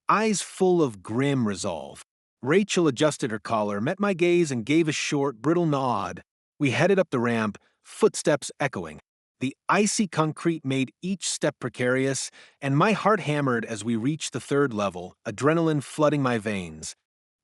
eyes full of grim resolve. Rachel adjusted her collar, met my gaze, and gave a short, brittle nod. We headed up the ramp, footsteps echoing. The icy concrete made each step precarious, and my heart hammered as we reached the third level, adrenaline flooding my veins.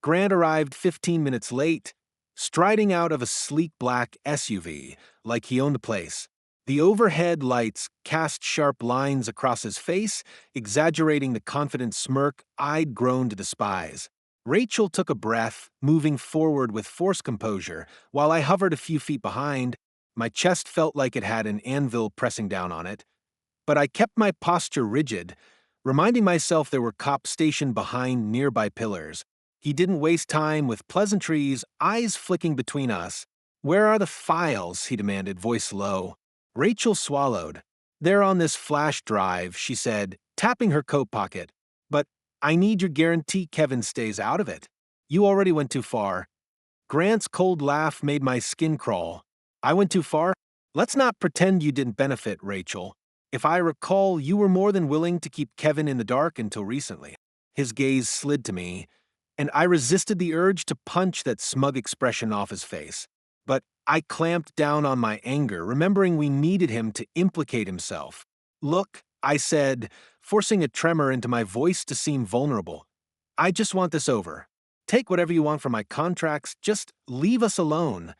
Grant arrived 15 minutes late, striding out of a sleek black SUV, like he owned the place. The overhead lights cast sharp lines across his face, exaggerating the confident smirk I'd grown to despise. Rachel took a breath, moving forward with forced composure, while I hovered a few feet behind. My chest felt like it had an anvil pressing down on it, but I kept my posture rigid, reminding myself there were cops stationed behind nearby pillars. He didn't waste time with pleasantries, eyes flicking between us. Where are the files? He demanded, voice low. Rachel swallowed. "They're on this flash drive," she said, tapping her coat pocket. "But I need your guarantee Kevin stays out of it. You already went too far." Grant's cold laugh made my skin crawl. "I went too far? Let's not pretend you didn't benefit, Rachel. If I recall, you were more than willing to keep Kevin in the dark until recently." His gaze slid to me, and I resisted the urge to punch that smug expression off his face. But I clamped down on my anger, remembering we needed him to implicate himself. "Look," I said, forcing a tremor into my voice to seem vulnerable. "I just want this over. Take whatever you want from my contracts, just leave us alone."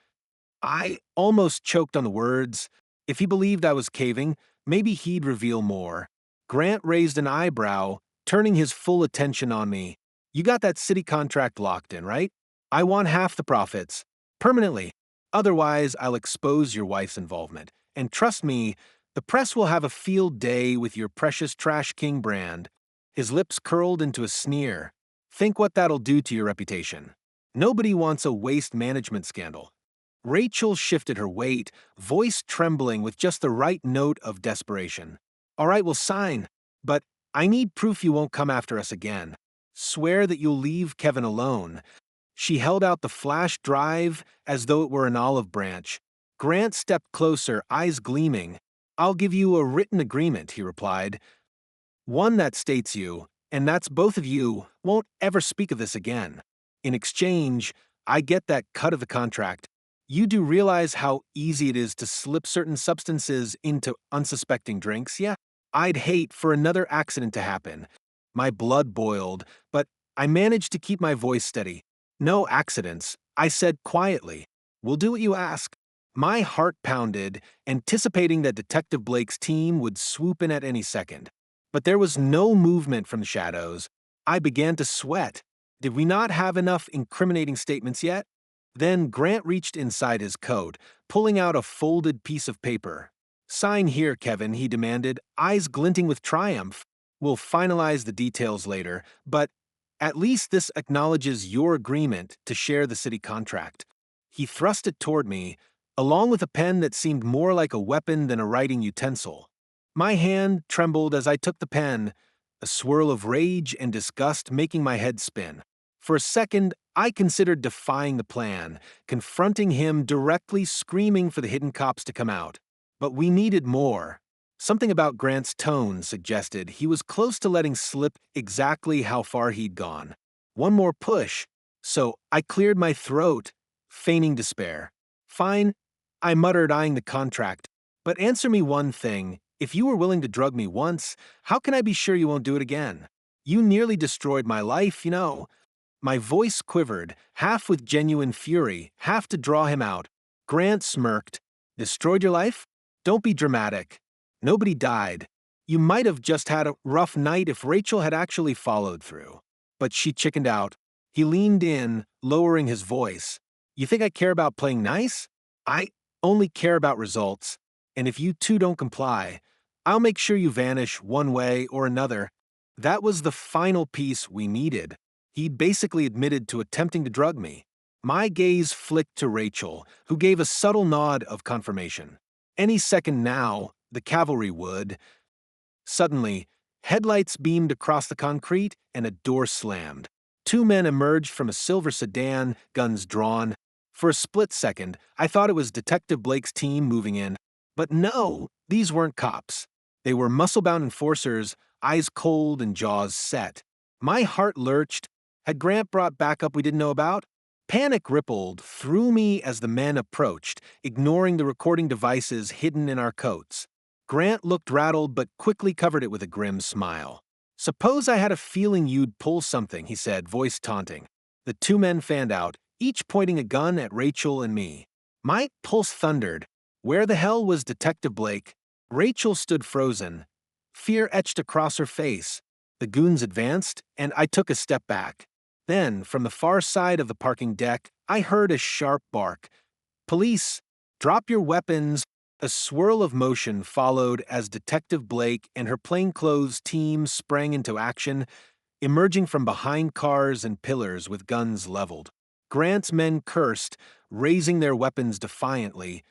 I almost choked on the words. If he believed I was caving, maybe he'd reveal more. Grant raised an eyebrow, turning his full attention on me. "You got that city contract locked in, right? I want half the profits. Permanently. Otherwise, I'll expose your wife's involvement. And trust me, the press will have a field day with your precious Trash King brand." His lips curled into a sneer. "Think what that'll do to your reputation. Nobody wants a waste management scandal." Rachel shifted her weight, voice trembling with just the right note of desperation. "All right, we'll sign. But I need proof you won't come after us again. Swear that you'll leave Kevin alone." She held out the flash drive as though it were an olive branch. Grant stepped closer, eyes gleaming. "I'll give you a written agreement," he replied. "One that states you, and that's both of you, won't ever speak of this again. In exchange, I get that cut of the contract. You do realize how easy it is to slip certain substances into unsuspecting drinks, yeah? I'd hate for another accident to happen." My blood boiled, but I managed to keep my voice steady. "No accidents," I said quietly. "We'll do what you ask." My heart pounded, anticipating that Detective Blake's team would swoop in at any second. But there was no movement from the shadows. I began to sweat. Did we not have enough incriminating statements yet? Then Grant reached inside his coat, pulling out a folded piece of paper. "Sign here, Kevin," he demanded, eyes glinting with triumph. "We'll finalize the details later, but at least this acknowledges your agreement to share the city contract." He thrust it toward me, along with a pen that seemed more like a weapon than a writing utensil. My hand trembled as I took the pen, a swirl of rage and disgust making my head spin. For a second, I considered defying the plan, confronting him directly, screaming for the hidden cops to come out. But we needed more. Something about Grant's tone suggested he was close to letting slip exactly how far he'd gone. One more push. So I cleared my throat, feigning despair. "Fine," I muttered, eyeing the contract. "But answer me one thing. If you were willing to drug me once, how can I be sure you won't do it again? You nearly destroyed my life, you know." My voice quivered, half with genuine fury, half to draw him out. Grant smirked. "Destroyed your life? Don't be dramatic. Nobody died. You might have just had a rough night if Rachel had actually followed through." But she chickened out. He leaned in, lowering his voice. "You think I care about playing nice? I only care about results. And if you two don't comply, I'll make sure you vanish one way or another." That was the final piece we needed. He'd basically admitted to attempting to drug me. My gaze flicked to Rachel, who gave a subtle nod of confirmation. Any second now, the cavalry would. Suddenly, headlights beamed across the concrete and a door slammed. Two men emerged from a silver sedan, guns drawn. For a split second, I thought it was Detective Blake's team moving in. But no, these weren't cops. They were muscle-bound enforcers, eyes cold and jaws set. My heart lurched. Had Grant brought backup we didn't know about? Panic rippled through me as the men approached, ignoring the recording devices hidden in our coats. Grant looked rattled but quickly covered it with a grim smile. "Suppose I had a feeling you'd pull something," he said, voice taunting. The two men fanned out, each pointing a gun at Rachel and me. My pulse thundered. Where the hell was Detective Blake? Rachel stood frozen. Fear etched across her face. The goons advanced, and I took a step back. Then, from the far side of the parking deck, I heard a sharp bark. "Police! Drop your weapons!" A swirl of motion followed as Detective Blake and her plainclothes team sprang into action, emerging from behind cars and pillars with guns leveled. Grant's men cursed, raising their weapons defiantly,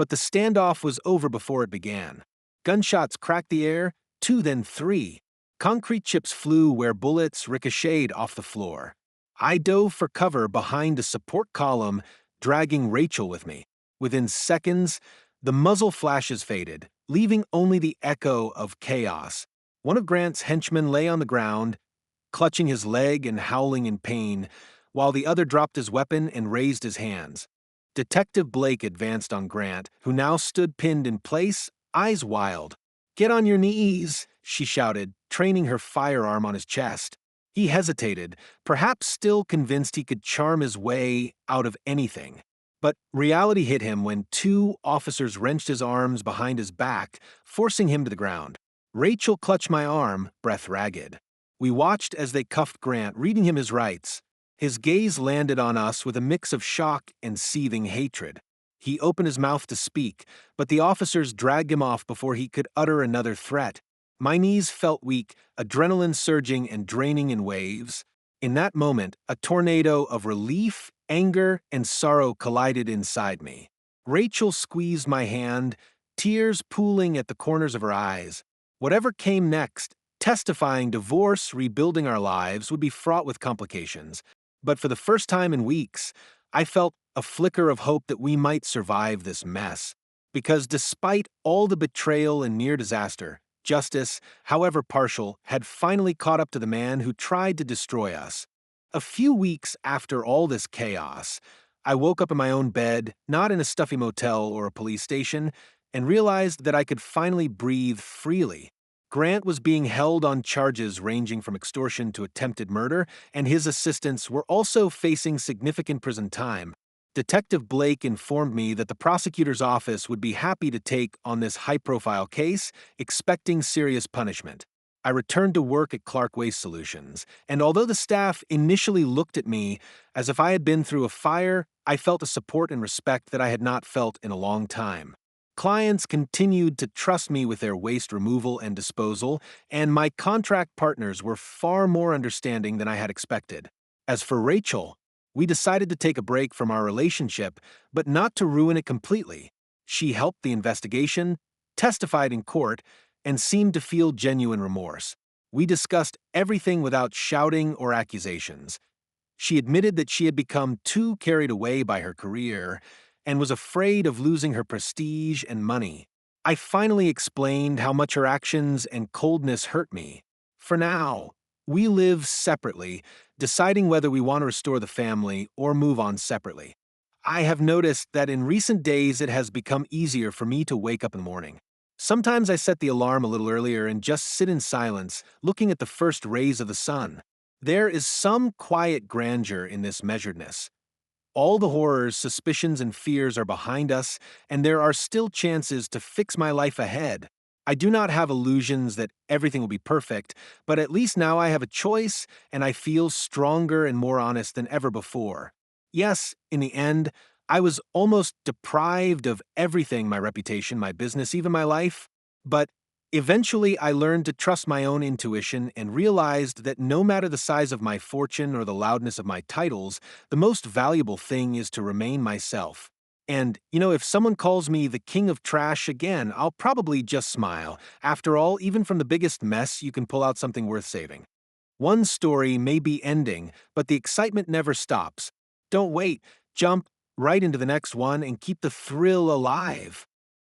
but the standoff was over before it began. Gunshots cracked the air, 2 then 3. Concrete chips flew where bullets ricocheted off the floor. I dove for cover behind a support column, dragging Rachel with me. Within seconds, the muzzle flashes faded, leaving only the echo of chaos. One of Grant's henchmen lay on the ground, clutching his leg and howling in pain, while the other dropped his weapon and raised his hands. Detective Blake advanced on Grant, who now stood pinned in place, eyes wild. "Get on your knees," she shouted, training her firearm on his chest. He hesitated, perhaps still convinced he could charm his way out of anything. But reality hit him when 2 officers wrenched his arms behind his back, forcing him to the ground. Rachel clutched my arm, breath ragged. We watched as they cuffed Grant, reading him his rights. His gaze landed on us with a mix of shock and seething hatred. He opened his mouth to speak, but the officers dragged him off before he could utter another threat. My knees felt weak, adrenaline surging and draining in waves. In that moment, a tornado of relief, anger, and sorrow collided inside me. Rachel squeezed my hand, tears pooling at the corners of her eyes. Whatever came next, testifying, divorce, rebuilding our lives, would be fraught with complications. But for the first time in weeks, I felt a flicker of hope that we might survive this mess. Because despite all the betrayal and near disaster, justice, however partial, had finally caught up to the man who tried to destroy us. A few weeks after all this chaos, I woke up in my own bed, not in a stuffy motel or a police station, and realized that I could finally breathe freely. Grant was being held on charges ranging from extortion to attempted murder, and his assistants were also facing significant prison time. Detective Blake informed me that the prosecutor's office would be happy to take on this high-profile case, expecting serious punishment. I returned to work at Clark Waste Solutions, and although the staff initially looked at me as if I had been through a fire, I felt a support and respect that I had not felt in a long time. Clients continued to trust me with their waste removal and disposal, and my contract partners were far more understanding than I had expected. As for Rachel, we decided to take a break from our relationship, but not to ruin it completely. She helped the investigation, testified in court, and seemed to feel genuine remorse. We discussed everything without shouting or accusations. She admitted that she had become too carried away by her career and was afraid of losing her prestige and money. I finally explained how much her actions and coldness hurt me. For now, we live separately, deciding whether we want to restore the family or move on separately. I have noticed that in recent days it has become easier for me to wake up in the morning. Sometimes I set the alarm a little earlier and just sit in silence, looking at the first rays of the sun. There is some quiet grandeur in this measuredness. All the horrors, suspicions, and fears are behind us, and there are still chances to fix my life ahead. I do not have illusions that everything will be perfect, but at least now I have a choice, and I feel stronger and more honest than ever before. Yes, in the end, I was almost deprived of everything: my reputation, my business, even my life. But eventually, I learned to trust my own intuition and realized that no matter the size of my fortune or the loudness of my titles, the most valuable thing is to remain myself. And, if someone calls me the king of trash again, I'll probably just smile. After all, even from the biggest mess, you can pull out something worth saving. One story may be ending, but the excitement never stops. Don't wait. Jump right into the next one and keep the thrill alive.